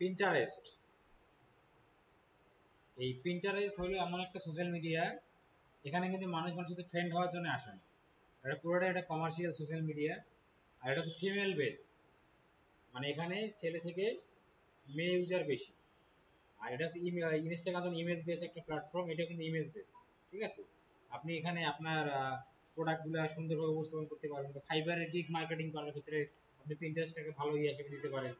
Pinterest. এই Pinterest হলো এমন একটা সোশ্যাল মিডিয়া, এখানে কিন্তু মানুষ মানুষের সাথে ফ্রেন্ড হওয়ার জন্য আসে না, এটা পুরোটা একটা কমার্শিয়াল সোশ্যাল মিডিয়া। আর এটা হচ্ছে ফিমেল বেস, মানে এখানে ছেলে থেকে মেয়ে ইউজার বেশি। আর এটা হচ্ছে ইনস্টাগ্রাম ইমেজ বেস একটা প্ল্যাটফর্ম, এটা কিন্তু ইমেজ বেস, ঠিক আছে। আপনি এখানে আপনার প্রোডাক্টগুলো সুন্দরভাবে উপস্থাপন করতে পারবেন, বা ফাইবারের গিগ মার্কেটিং করার ক্ষেত্রে আপনি পিন্টারেস্টটাকে ভালো হিসেবে দিতে পারেন,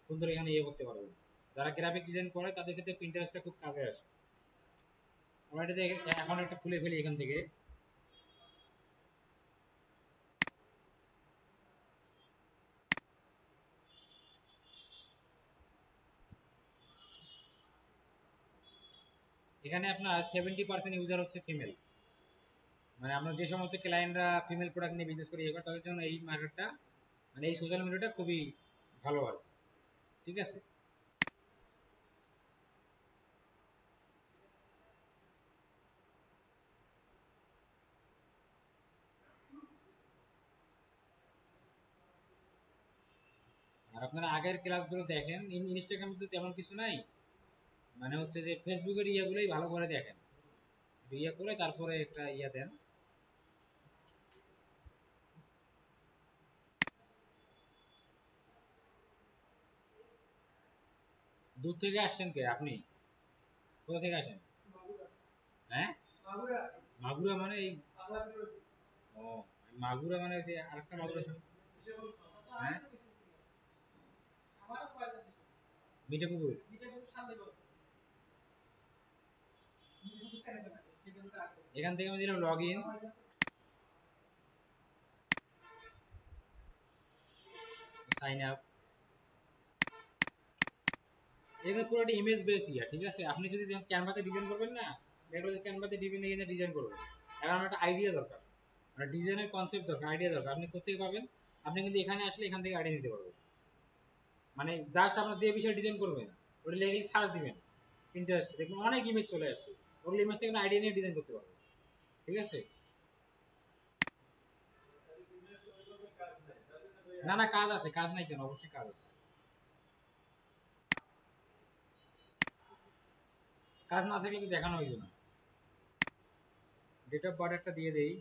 সুন্দর এখানে করতে পারবেন। যারা গ্রাফিক ডিজাইন করে তাদের ক্ষেত্রে পিন্টারেস্টটা খুব কাজে আসে। আমরা এটাতে এখন একটা খুলে ফেলি এখান থেকে। এখানে আপনার 70% ইউজার হচ্ছে ফিমেল, মানে আমরা যে সমস্ত ক্লায়েন্টরা ফিমেল প্রোডাক্ট নিয়ে বিজনেস করি এবার তাদের জন্য এই মার্কেটটা, মানে এই সোশ্যাল মিডিয়াটা খুবই ভালো হয়, ঠিক আছে। আর আপনারা আগের ক্লাসগুলো দেখেন, ইনস্টাগ্রামে তো তেমন কিছু নাই, মানে হচ্ছে যে ফেসবুকের ইয়াগুলোই ভালো করে দেখেন, ইয়া করে তারপরে একটা ইয়া দেন। দূর থেকে আসছেন কে আপনি? কোথা থেকে আসেন? হ্যাঁ, মাগুরা মানে এই, ও মাগুরা মানে যে আরেকটা মাগুরা হ্যাঁ, মিঠাপুকুর। এখান থেকে আমি দিলাম লগ ইন, সাইন আপ। এখানে পুরো একটা ইমেজ বেস ইয়া, ঠিক আছে। আপনি যদি ক্যানভাতে ডিজাইন করবেন না, দেখলো যে ক্যানভাতে বিভিন্ন ডিজাইন করবেন, এখন আমার একটা আইডিয়া দরকার, মানে ডিজাইনের কনসেপ্ট দরকার, আইডিয়া দরকার। আপনি কোথেকে পাবেন? আপনি কিন্তু এখানে আসলে এখান থেকে আইডিয়া নিতে পারবেন, মানে জাস্ট আপনার যে বিষয়ে ডিজাইন করবেন ওটা লেগে সার্চ দিবেন ইন্টারেস্ট, দেখবেন অনেক ইমেজ চলে আসছে, ওগুলো ইমেজ থেকে আইডিয়া নিয়ে ডিজাইন করতে পারবেন, ঠিক আছে। না না, কাজ আছে, কাজ নাই কেন, অবশ্যই কাজ আছে। কাজ না থাকলে কি দেখানো হইতো না। ডেট অফ বার্থ একটা দিয়ে দেই।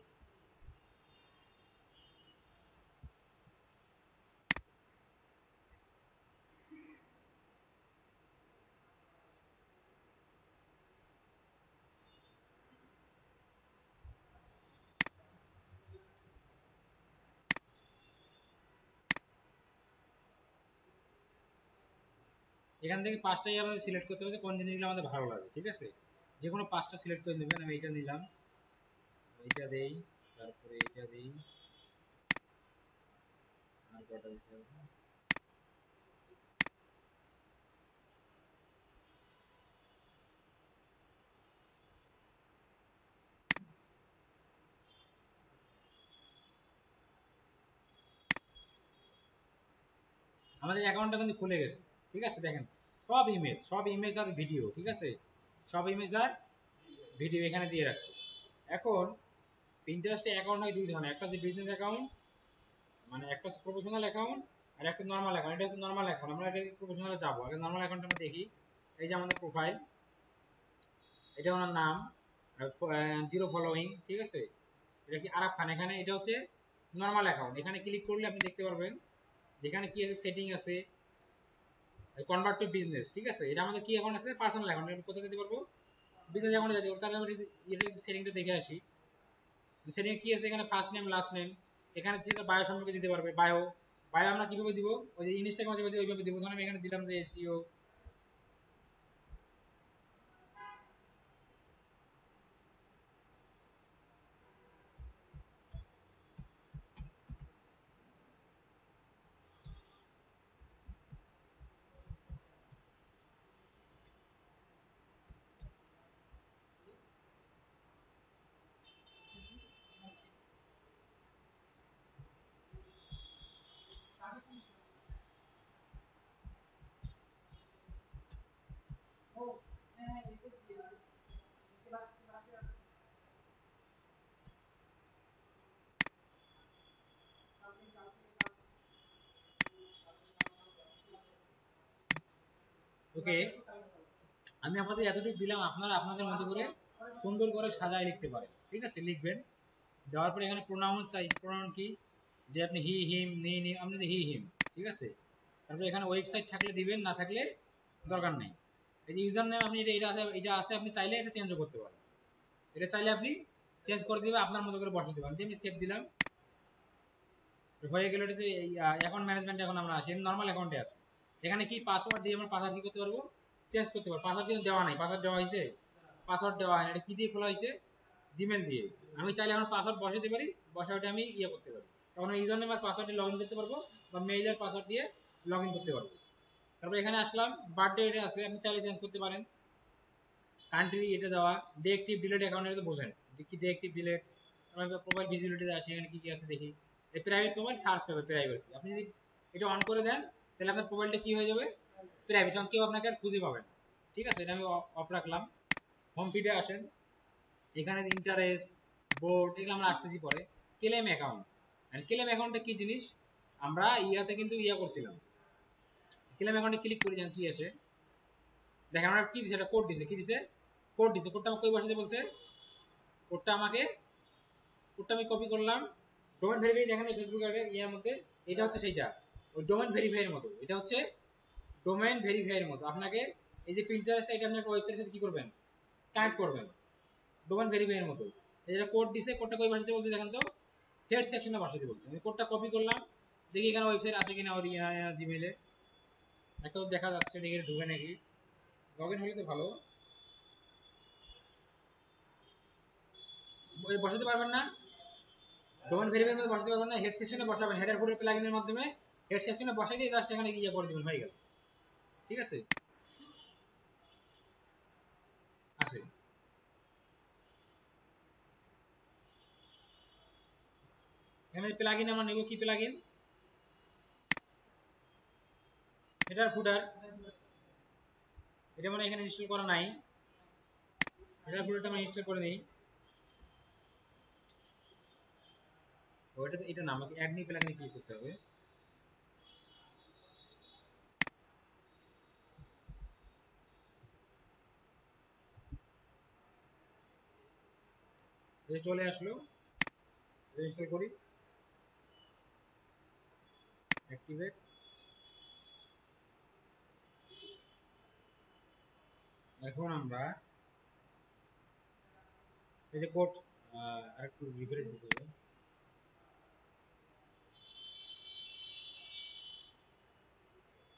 এখান থেকে পাঁচটাই আমাদের সিলেক্ট করতে হবে কোন জিনিসগুলো আমাদের ভালো লাগে, ঠিক আছে। যে কোনো পাঁচটা সিলেক্ট করে নেবেন, আমি এইটা নিলাম, এইটা দেই, তারপরে এইটা দেই, আর কটা দিতে হবে। আমাদের অ্যাকাউন্টটা কিন্তু খুলে গেছে, ঠিক আছে। দেখেন সব ইমেজ আর ভিডিও, ঠিক আছে, সব ইমেজ আর ভিডিও এখানে দিয়ে রাখছি। এখন পিন্টারেস্টে অ্যাকাউন্ট হয় দুই ধরনের, একটা হচ্ছে বিজনেস অ্যাকাউন্ট, মানে একটা হচ্ছে প্রফেশনাল অ্যাকাউন্ট, আর একটা নর্মাল অ্যাকাউন্ট। এটা হচ্ছে নর্মাল অ্যাকাউন্ট, আমরা এটা প্রফেশনালে যাবো, আগে নর্মাল অ্যাকাউন্ট আমরা দেখি। এই যে আমাদের প্রোফাইল, এটা ওনার নাম, জিরো ফলোইং, ঠিক আছে। এটা কি আরাফ খান, এখানে এটা হচ্ছে নর্মাল অ্যাকাউন্ট। এখানে ক্লিক করলে আপনি দেখতে পারবেন যেখানে কি আছে, সেটিং আছে, কনভার্ট টু বিজনেস, ঠিক আছে। এটা আমাদের কি অ্যাকাউন্ট আছে, পার্সোনাল অ্যাকাউন্ট। আমি কোথায় যেতে পারবো? বিজনেস অ্যাকাউন্টে যেতে পারবো। তাহলে আমরা এটা সেটিংটা দেখে আসি। সেটিং কি আছে, এখানে ফার্স্ট নেম লাস্ট নেম, এখানে সেটা বায়ো সম্পর্কে দিতে পারবে। বায়ো বায়ো আমরা কিভাবে দিব? ওই যে ইনস্টাগ্রামে যেভাবে দিই ওইভাবে দিব। ধরুন আমি এখানে দিলাম যে এসইও। ওকে, আমি আপনাদের এতটুকু দিলাম, আপনারা আপনাদের মতো করে সুন্দর করে সাজায় লিখতে পারেন। ঠিক আছে, লিখবেন। দেওয়ার পরে এখানে প্রোনাউন সাইজ, প্রোনাউন কি, যে আপনি হি হিম নি নি, আপনি হি হিম। ঠিক আছে, তারপরে এখানে ওয়েবসাইট থাকলে দিবেন, না থাকলে দরকার নেই। এই যে ইউজার নেম আপনি এটা আছে, আপনি চাইলে এটা চেঞ্জও করতে পারেন। এটা চাইলে আপনি চেঞ্জ করে দিবেন, আপনার মতো করে বসাতে পারেন। আমি সেভ দিলাম, হয়ে গেল। এটা যে অ্যাকাউন্ট ম্যানেজমেন্ট, এখন আমরা আসি নরমাল অ্যাকাউন্টে আছে। এখানে কি পাসওয়ার্ড দিয়ে আমরা পাসওয়ার্ড কি করতে পারবো, চেঞ্জ করতে পারবো। পাসওয়ার্ড কিন্তু দেওয়া নাই, পাসওয়ার্ড দেওয়া হয়েছে, পাসওয়ার্ড দেওয়া হয় না। এটা কি দিয়ে খোলা হয়েছে, জিমেল দিয়ে। আমি চাইলে এখন পাসওয়ার্ড বসাতে পারি, বসা ওটা আমি ইয়ে করতে পারি, তখন ইউজার নেম আর পাসওয়ার্ড দিয়ে লগ ইন করতে পারবো, বা মেইলের পাসওয়ার্ড দিয়ে লগ ইন করতে পারবো। তারপর এখানে আসলাম, বার্থডে এটা আছে, আপনি চাইলে চেঞ্জ করতে পারেন। কান্ট্রি এটা দেওয়া, ডিএক্টিভ ডিলেট অ্যাকাউন্ট, এটা বোঝেন কি ডিএক্টিভ ডিলেট। আমরা প্রোফাইল ভিজিবিলিটিতে আসি, এখানে কি কি আছে দেখি। এই প্রাইভেট প্রোফাইল সার্চ পাবে, প্রাইভেসি। আপনি যদি এটা অন করে দেন, তাহলে আপনার প্রোফাইলটা কি হয়ে যাবে, প্রাইভেট, কারণ কেউ আপনাকে আর খুঁজে পাবেন। ঠিক আছে, এটা আমি অফ রাখলাম। হোম ফিডে আসেন, এখানে ইন্টারেস্ট, বোর্ড, এগুলো আমরা আসতেছি পরে। ক্লেম অ্যাকাউন্ট, ক্লেম অ্যাকাউন্টটা কি জিনিস, আমরা ইয়াতে কিন্তু ইয়া করছিলাম। ক্লেম অ্যাকাউন্টে ক্লিক করে যান, কি আসে দেখেন। আমরা কি দিছে, এটা কোড দিছে, কি দিছে, কোড দিছে। কোডটা আমাকে কই বসাতে বলছে, কোডটা আমাকে, কোডটা আমি কপি করলাম। ডোমেন ভেরিফাই দেখেন ফেসবুক ইয়ার মধ্যে, এটা হচ্ছে সেইটা, ওই ডোমেন ভেরিফাইয়ের মতো। এটা হচ্ছে ডোমেন ভেরিফাইয়ের মতো। আপনাকে এই যে পিন্টারেস্ট, এটা আপনি একটা ওয়েবসাইটের সাথে কি করবেন, কানেক্ট করবেন, ডোমেন ভেরিফাইয়ের মতো। এই যে কোড দিছে, কোডটা কই বসাতে বলছে দেখেন তো, হেড সেকশনে বসাতে বলছে। আমি কোডটা কপি করলাম, দেখি এখানে ওয়েবসাইট আছে কিনা ওর জিমেইলে। একটা দেখা যাচ্ছে, দেখি ঢুকে নাকি, লগ ইন হলে তো ভালো। বসাতে পারবেন না, ডোমেন ভেরিফাইয়ের মধ্যে বসাতে পারবেন না, হেড সেকশনে বসাবেন, হেডার ফুটার প্লাগইনের মাধ্যমে হেড সেকশনে বসাই দিয়ে জাস্ট এখানে গিয়ে করে দিবেন, হয়ে গেল। ঠিক আছে, আছে। এখানে প্লাগইন আমরা নেব, কি প্লাগইন, হেডার ফুটার। এটা মানে এখানে ইনস্টল করা নাই, হেডার ফুটারটা আমরা ইনস্টল করে নিই। ওইটা তো, এটা না, আমাকে অ্যাড নিউ প্লাগইনে ক্লিক করতে হবে। এটা চলে আসলো, ইনস্টল করি, অ্যাক্টিভেট। এখন আমরা এই যে কোড, আরেকটু রিফ্রেশ দিতে হবে।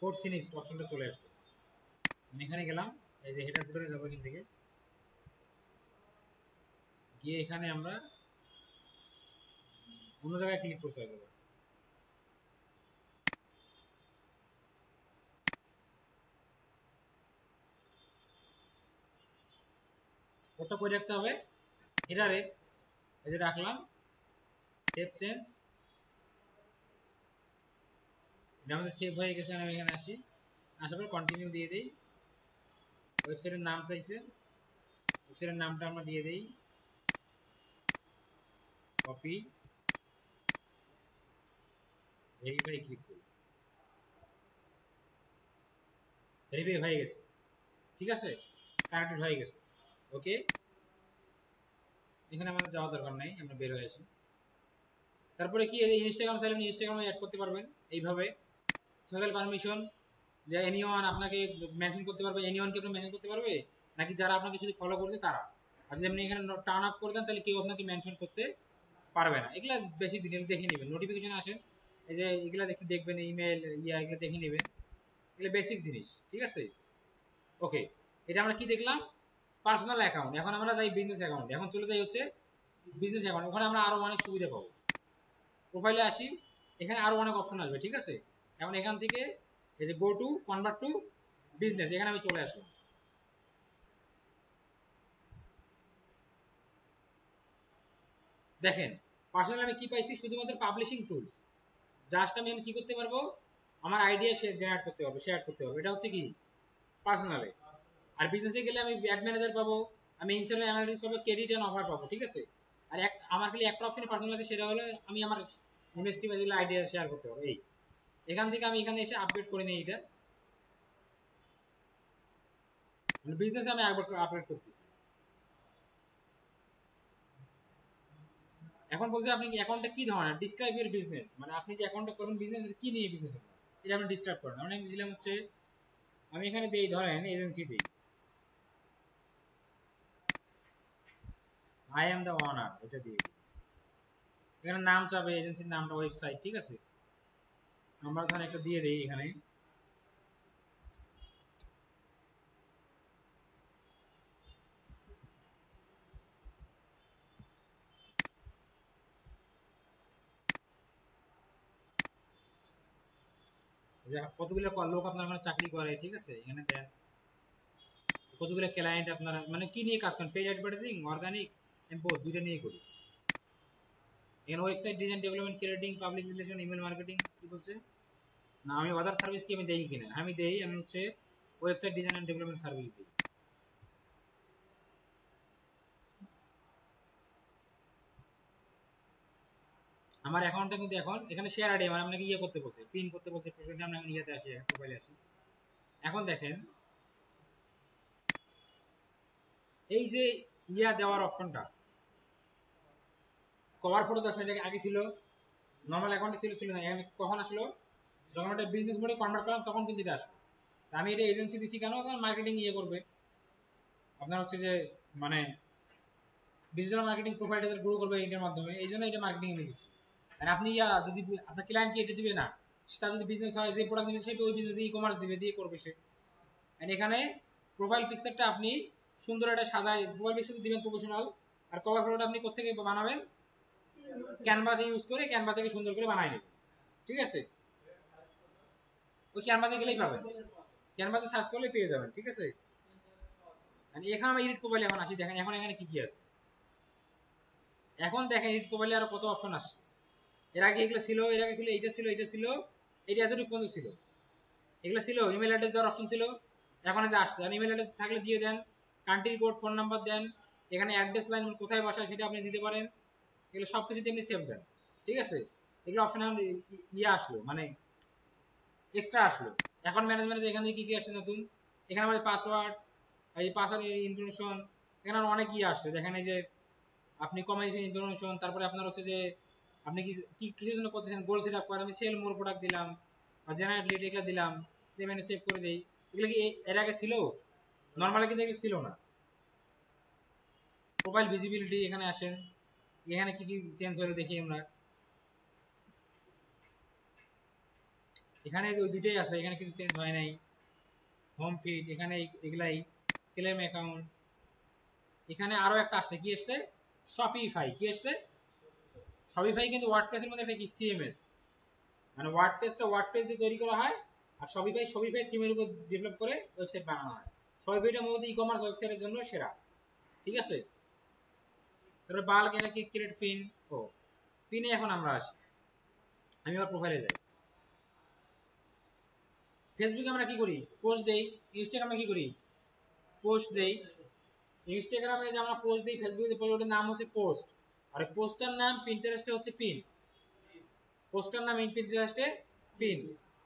কোড সিনিপস অপশনটা চলে আসলো, আমি এখানে গেলাম, এই যে হেডার ফুটারে যাবো, এখান থেকে গিয়ে এখানে আমরা অন্য জায়গায় ক্লিক করতে হবে। কোডটা করে রাখতে হবে হেডারে, এই যে রাখলাম, সেভ চেঞ্জ, এটা আমাদের সেভ হয়ে গেছে। আমি এখানে আসি, আসার পর কন্টিনিউ দিয়ে দিই। ওয়েবসাইটের নাম চাইছে, ওয়েবসাইটের নামটা আমরা দিয়ে দিই, কপি, ভেরিফাই ক্লিক করি, ভেরিফাই হয়ে গেছে। ঠিক আছে, কানেক্টেড হয়ে গেছে। ওকে, এখানে আমাদের যাওয়া দরকার নাই, আমরা বের হয়ে আসি। তারপরে কি, ইনস্টাগ্রাম চাইলে আপনি ইনস্টাগ্রামে অ্যাড করতে পারবেন এইভাবে। সোশ্যাল পারমিশন, যে এনিওয়ান আপনাকে মেনশন করতে পারবে, এনিওয়ানকে আপনি মেনশন করতে পারবে, নাকি যারা আপনাকে শুধু ফলো করছে তারা। আর যদি আপনি এখানে টার্ন আপ করে দেন, তাহলে কেউ আপনাকে মেনশন করতে পারবে না। এগুলা বেসিক জিনিস দেখে নেবেন, নোটিফিকেশন আসেন, এই যে এগুলা দেখবেন, ইমেল এগুলো দেখে নেবেন, এগুলো বেসিক জিনিস। ঠিক আছে, ওকে, এটা আমরা কি দেখলাম, পার্সোনাল অ্যাকাউন্ট। এখন আমরা যাই বিজনেস অ্যাকাউন্ট, এখন চলে যাই হচ্ছে বিজনেস অ্যাকাউন্ট। ওখানে আমরা আরো অনেক সুবিধা পাবো। প্রোফাইলে আসি, এখানে আরো অনেক অপশন আসবে। ঠিক আছে, এখন এখান থেকে এই যে go to convert to business, এখানে আমি চলে আসলাম। দেখেন, পার্সোনাল আমি কি পাইছি, শুধুমাত্র পাবলিশিং টুলস। জাস্ট আমি কি করতে পারবো, আমার আইডিয়া জেনারেট করতে পারবো, শেয়ার করতে পারবো। এটা হচ্ছে কি পার্সোনালে। আর বিজনেসে গেলে আমি অ্যাড ম্যানেজার পাবো, আমি ইনসাইড অ্যানালিটিক্স পাবো, ক্রেডিট এন্ড অফার পাবো। ঠিক আছে, আর আমার খালি একটা অপশন পার্সোনাল আছে, সেটা হলো আমি আমার ইনভেস্টিমেন্ট আইডিয়া শেয়ার করতে পারবো। এই এখান থেকে আমি এখানে এসে আপডেট করে নিই এটা। মানে বিজনেস আমি আপডেট করতেছি। এখন বলছি আপনি অ্যাকাউন্টটা কি ধরনের, ডিসক্রাইব ইউর বিজনেস, মানে আপনি যে অ্যাকাউন্টটা করবেন বিজনেস কি নিয়ে বিজনেস এটা আপনি ডিসক্রাইব করেন। আমি দিলাম হচ্ছে, আমি এখানে দেই ধরেন এজেন্সি দেই, আই এম দ্য ওনার, এটা দিয়ে দিই। এখানে নাম চাবে, এজেন্সির নামটা, ওয়েবসাইট, ঠিক আছে। আমরা ধরেন একটা দিয়ে দেই এখানে, কতগুলো লোক আপনার মানে চাকরি করে, ঠিক আছে। এখানে দেন কতগুলো ক্লায়েন্ট আপনারা মানে কি নিয়ে কাজ করেন, পেইড অ্যাডভার্টাইজিং, অর্গানিক, আমি বোথ দুইটা নিয়ে করি। এখানে website design, development, creating, public relation, email marketing, কি বলছে না, আমি আদার সার্ভিস কি আমি দেই কিনা, আমি দেই, আমি হচ্ছে website design and development service দিই। আমার অ্যাকাউন্টটা কিন্তু এখন এখানে শেয়ার আইডি মানে আপনাকে ইয়ে করতে বলছে, পিন করতে বলছে, প্রসেসটা আমরা ইয়াতে আসি, প্রোফাইলে আসি। এখন দেখেন এই যে ইয়া দেওয়ার অপশনটা, কভার ফটো দেখেন, এটা আগে ছিল নরমাল অ্যাকাউন্টে ছিল না, এখানে কখন আসলো, যখন এটা বিজনেস মোডে কনভার্ট করলাম তখন কিন্তু এটা আসলো। আমি এটা এজেন্সি দিছি কেন, কারণ মার্কেটিং ইয়ে করবে আপনার হচ্ছে যে মানে ডিজিটাল মার্কেটিং প্রোফাইলটা গ্রো করবে এটার মাধ্যমে, এই জন্য এটা মার্কেটিং এ দিছি। আর আপনি ইয়া যদি আপনার ক্লায়েন্ট কি এটা দিবে না, তার যদি বিজনেস হয়, যে প্রোডাক্ট দিবে সে ওই বিজনেস ই কমার্স দিবে, দিয়ে করবে সে। আর এখানে প্রোফাইল পিকচারটা আপনি সুন্দর একটা সাজায়, প্রোফাইল পিকচার দিবেন প্রফেশনাল, আর কভার ফটোটা আপনি কোথা থেকে বানাবেন, ক্যানভা দিয়ে ইউজ করে ক্যানভা থেকে সুন্দর করে বানাই নেবেন, ঠিক আছে। ওই ক্যানভাতে গেলেই পাবেন, ক্যানভাতে সার্চ করলে পেয়ে যাবেন, ঠিক আছে। মানে এখানে আমরা এডিট প্রোফাইলে এখন আসি, দেখেন এখন এখানে কি কি আছে। এখন দেখেন এডিট প্রোফাইলে আরো কত অপশন আসছে। এর আগে এগুলো ছিল, এর আগে ছিল এইটা ছিল, এটা ছিল, এটা এতটুকু পর্যন্ত ছিল, এগুলো ছিল। ইমেল অ্যাড্রেস দেওয়ার অপশন ছিল, এখন এটা আসছে। আর ইমেল অ্যাড্রেস থাকলে দিয়ে দেন, কান্ট্রি কোড, ফোন নাম্বার দেন, এখানে অ্যাড্রেস লাইন কোথায় বাসা সেটা আপনি দিতে পারেন, এগুলো সব কিছু এমনি সেভ দেন, ঠিক আছে। এগুলো অপশন এখন ইয়ে আসলো মানে এক্সট্রা আসলো। এখন ম্যানেজমেন্টে এখানে কি কি আসছে নতুন, এখানে আমাদের পাসওয়ার্ড, এই পাসওয়ার্ড ইনফরমেশন, এখানে অনেক ইয়ে আসছে। দেখেন এই যে আপনি কমাইছেন ইনফরমেশন, তারপরে আপনার হচ্ছে যে আপনি কি কিসের জন্য করতেছেন, গোল সেট আপ করে, আমি সেল মোর প্রোডাক্ট দিলাম বা জেনারেট লিড এগুলো দিলাম, পেমেন্ট সেভ করে দেই। এগুলো কি এর আগে ছিল, নরমালি কিন্তু এগুলো ছিল না। প্রোফাইল ভিজিবিলিটি, এখানে আসেন, এখানে কি কি চেঞ্জ হলো দেখি আমরা। এখানে ওই দুইটাই আছে, এখানে কিছু চেঞ্জ হয় নাই। হোম ফিড, এখানে এগুলাই, ক্লেম অ্যাকাউন্ট, এখানে আরো একটা আসছে, কি আসছে, শপিফাই, কি আসছে, শপিফাই কিন্তু ওয়ার্ডপ্রেসের মধ্যে একটা কি সিএমএস, মানে ওয়ার্ডপ্রেসটা ওয়ার্ডপ্রেস দিয়ে তৈরি করা হয়, আর শপিফাই থিমের উপর ডেভেলপ করে ওয়েবসাইট বানানো হয়। শপিফাইটা মূলত ই কমার্স ওয়েবসাইটের জন্য সেরা, ঠিক আছে। তারপরে বাল্ক, এটা কি ক্রিয়েট পিন, ও পিনে এখন আমরা আসি। আমি আমার প্রোফাইলে যাই, ফেসবুকে আমরা কি করি, পোস্ট দেই। ইনস্টাগ্রামে কি করি, পোস্ট দেই। ইনস্টাগ্রামে যে আমরা পোস্ট দিই, ফেসবুকে পোস্ট, ওটার নাম হচ্ছে পোস্ট, আর পোস্টার নাম, পিন্টারেস্টে হচ্ছে পিন, পোস্টার নাম পিন্টারেস্টে পিন।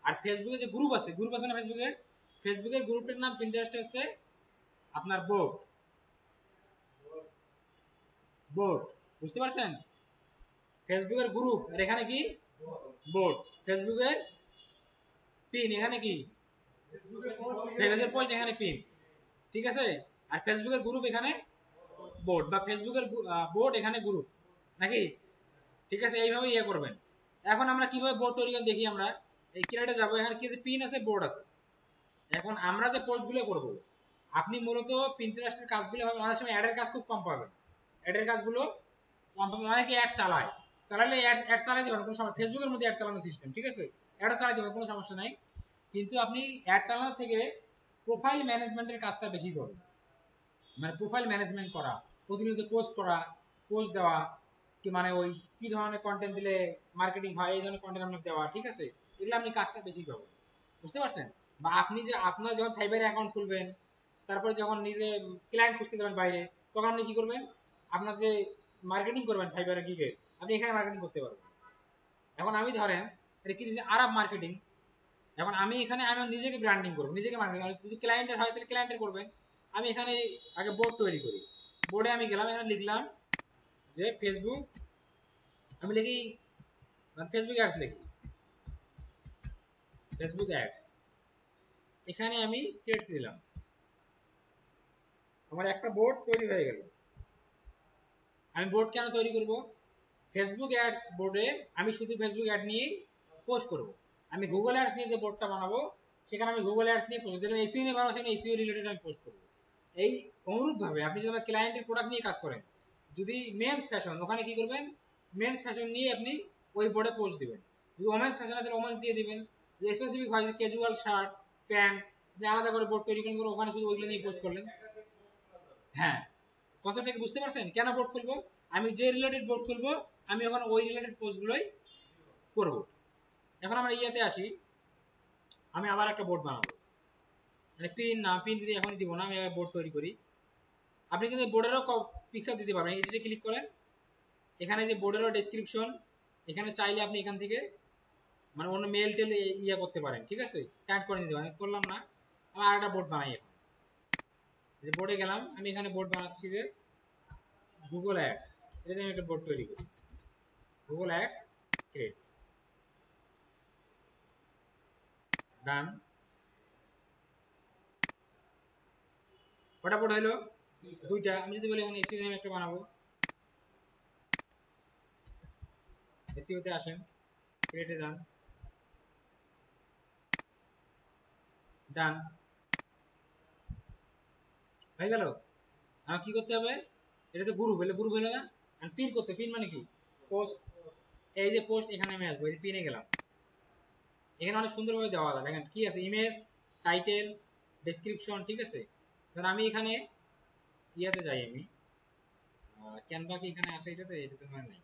আর ফেসবুকে যে গ্রুপ আছে না, ফেসবুকের গ্রুপটার নাম পিন্টারেস্টে হচ্ছে আপনার বোর্ড, বোর্ড, বুঝতে পারছেন। ফেসবুকের গ্রুপ আর এখানে কি বোর্ড, ফেসবুকের পিন এখানে কি, ফেসবুকের পোস্ট এখানে পিন, ঠিক আছে। আর ফেসবুকের গ্রুপ এখানে বোর্ড, বা ফেসবুকের বোর্ড এখানে গ্রুপ, নাকি, ঠিক আছে। এইভাবে ইয়ে করবেন। এখন আমরা কিভাবে বোর্ড তৈরি করেন দেখি। আমরা এই ক্রিয়েটে যাবো, এখানে কি আছে, পিন আছে, বোর্ড আছে। এখন আমরা যে পোস্টগুলো করব, আপনি মূলত পিন্টারেস্টের কাজগুলো হবে, অনেক সময় অ্যাডের কাজ খুব কম পাবেন, অ্যাডের কাজগুলো কম পাবেন। অনেকে অ্যাড চালায়, চালালে অ্যাড চালাতে পারেন, কোনো সময় ফেসবুকের মধ্যে অ্যাড চালানোর সিস্টেম, ঠিক আছে, অ্যাডও চালাতে পারেন, কোনো সমস্যা নাই। কিন্তু আপনি অ্যাড চালানোর থেকে প্রোফাইল ম্যানেজমেন্টের কাজটা বেশি করবেন, মানে প্রোফাইল ম্যানেজমেন্ট করা, প্রতিনিয়ত পোস্ট করা, পোস্ট দেওয়া, কি মানে ওই কি ধরনের কন্টেন্ট দিলে মার্কেটিং হয়, এই ধরনের কন্টেন্ট আপনাকে দেওয়া, ঠিক আছে। এগুলো আপনি কাজটা বেশি করবেন, বুঝতে পারছেন। বা আপনি যে আপনার যখন ফাইবারে অ্যাকাউন্ট খুলবেন, তারপরে যখন নিজে ক্লায়েন্ট খুঁজতে যাবেন বাইরে, তখন আপনি কি করবেন, আপনার যে মার্কেটিং করবেন ফাইবারে গিয়ে, আপনি এখানে মার্কেটিং করতে পারবেন। এখন আমি ধরেন এটা কি দিচ্ছি, আরব মার্কেটিং। এখন আমি এখানে আমি নিজেকে ব্র্যান্ডিং করবো, নিজেকে মার্কেটিং, যদি ক্লায়েন্টের হয় তাহলে ক্লায়েন্টের করবেন, আমি এখানে আগে বোর্ড তৈরি করি। বোর্ডে আমি গেলাম, এখানে লিখলাম যে ফেসবুক, আমি লিখি ফেসবুক অ্যাডস, লিখি ফেসবুক অ্যাডস, এখানে আমি ক্রিয়েট দিলাম, আমার একটা বোর্ড তৈরি হয়ে গেল। আমি বোর্ড কেন তৈরি করব? ফেসবুক অ্যাডস বোর্ডে আমি শুধু ফেসবুক অ্যাড নিয়েই পোস্ট করব। আমি গুগল অ্যাডস নিয়ে যে বোর্ডটা বানাবো সেখানে আমি গুগল অ্যাডস নিয়ে পোস্ট, যেটা এসইও নিয়ে বানাবো সেখানে এসইও রিলেটেড আমি পোস্ট করব। এই অনুরূপভাবে আপনি যদি ক্লায়েন্টের প্রোডাক্ট নিয়ে কাজ করেন, যদি মেন্স ফ্যাশন, ওখানে কি করবেন, মেন্স ফ্যাশন নিয়ে আপনি ওই বোর্ডে পোস্ট দিবেন। যদি ওমেন্স ফ্যাশন আছে ওমেন্স দিয়ে দিবেন। যদি স্পেসিফিক হয় ক্যাজুয়াল শার্ট প্যান্ট, আপনি আলাদা করে বোর্ড তৈরি করেন, ওখানে শুধু ওইগুলো নিয়ে পোস্ট করলেন। হ্যাঁ, কতটা কি বুঝতে পারছেন কেন বোর্ড খুলবো? আমি যে রিলেটেড বোর্ড খুলবো আমি এখন ওই রিলেটেড পোস্টগুলোই করব। এখন আমরা ইয়াতে আসি, আমি আবার একটা বোর্ড বানাবো, মানে পিন না, পিন দিতে এখনই দিব না, আমি বোর্ড তৈরি করি। আপনি কিন্তু বোর্ডেরও পিকচার দিতে পারবেন, এডিটে ক্লিক করেন, এখানে যে বোর্ডেরও ডেসক্রিপশন, এখানে চাইলে আপনি এখান থেকে মানে অন্য মেল টেল ইয়া করতে পারেন, ঠিক আছে, টাইপ করে নিতে পারেন। করলাম না, আমি আর একটা বোর্ড বানাই। এখন যে বোর্ডে গেলাম, আমি এখানে বোর্ড বানাচ্ছি যে গুগল অ্যাডস, এটা আমি একটা বোর্ড তৈরি করি, গুগল অ্যাডস ক্রিয়েট, ডান। কটা বোর্ড হলো? দুইটা। আমি যদি বলি এখানে এসইও একটা বানাবো, এসইওতে আসেন, ক্রিয়েটে যান, ডান, হয়ে গেল। আমার কি করতে হবে? এটাতে গ্রুপ হলে গ্রুপ হলো না, আর পিন করতে, পিন মানে কি, পোস্ট। এই যে পোস্ট, এখানে আমি আসবো, এই পিনে গেলাম, এখানে অনেক সুন্দরভাবে দেওয়া যায়, দেখেন কি আছে, ইমেজ, টাইটেল, ডেসক্রিপশন, ঠিক আছে। ধর আমি এখানে ইয়াতে যাই, আমি ক্যানভা কি এখানে আছে, এটাতে মানে নাই।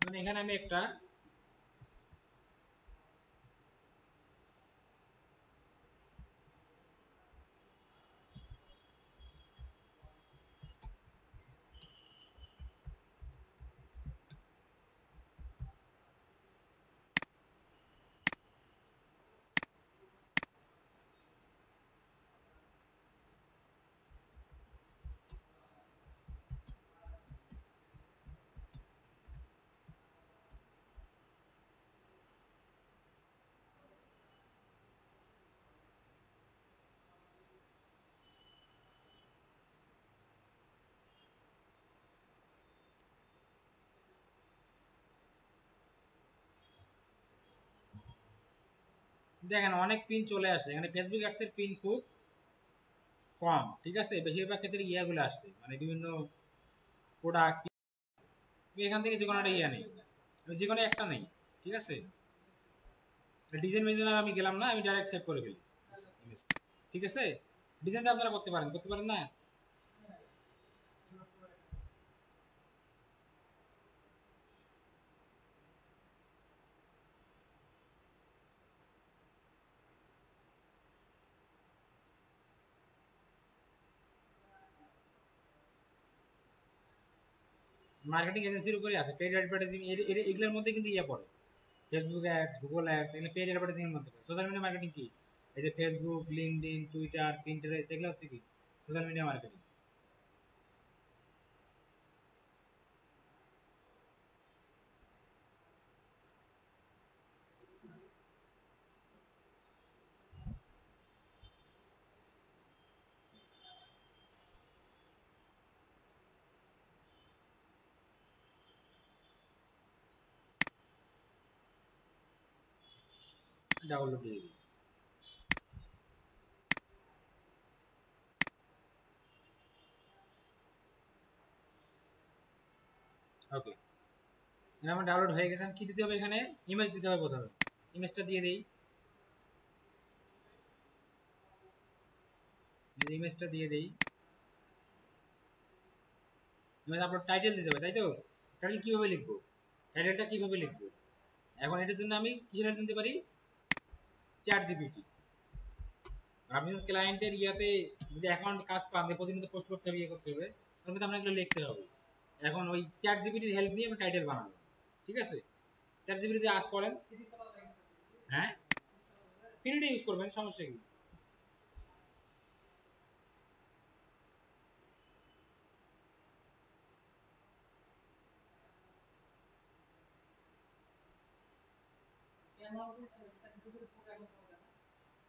মানে এখানে আমি একটা দেখেন অনেক পিন চলে আসে, এখানে ফেসবুক অ্যাডস এর পিন খুব কম, ঠিক আছে, বেশিরভাগ ক্ষেত্রে ইয়াগুলো আসছে, মানে বিভিন্ন প্রোডাক্ট। এখান থেকে যে কোনো একটা ইয়া নেই, আমি যে কোনো একটা নেই, ঠিক আছে। ডিজাইন মেজাইন আমি গেলাম না, আমি ডাইরেক্ট সেভ করে ফেলি ইমেজটা, ঠিক আছে। ডিজাইনটা আপনারা করতে পারেন, করতে পারেন না? মার্কেটিং এজেন্সির উপরে আছে, পেইড অ্যাডভার্টাইজিং, এগুলোর মধ্যে কিন্তু ইয়ে পড়ে, ফেসবুক অ্যাডস, গুগল অ্যাডস, এগুলো পেইড অ্যাডভার্টাইজিং এর মধ্যে পড়ে। সোশ্যাল মিডিয়া মার্কেটিং কি, এই যে ফেসবুক, লিঙ্কডইন, টুইটার, পিন্টারেস্ট, এগুলো হচ্ছে কি সোশ্যাল মিডিয়া মার্কেটিং। ডাউনলোড দিয়ে দিই, ওকে। আমার ডাউনলোড হয়ে গেছে। কি দিতে হবে এখানে? ইমেজ দিতে হবে প্রথমে, ইমেজটা দিয়ে দিই, ইমেজটা দিয়ে দিই। ইমেজ আপলোড, টাইটেল দিতে হবে, তাই তো? টাইটেল কিভাবে লিখবো, টাইটেলটা কিভাবে লিখবো? এখন এটার জন্য আমি কিসের হেল্প নিতে পারি? Chat GPT. আপনি ক্লায়েন্টের ইয়াতে যদি অ্যাকাউন্ট কাজ পান, প্রতিদিন পোস্ট করতে হবে, ইয়ে করতে হবে, তখন কিন্তু আপনাকে এগুলো লিখতে হবে। এখন ওই চ্যাট জিপিটির হেল্প নিয়ে আমি টাইটেল বানাবো, ঠিক আছে? চ্যাট জিপিটি দিয়ে আজ করেন, হ্যাঁ ফ্রিটা ইউজ করবেন, সমস্যা কি?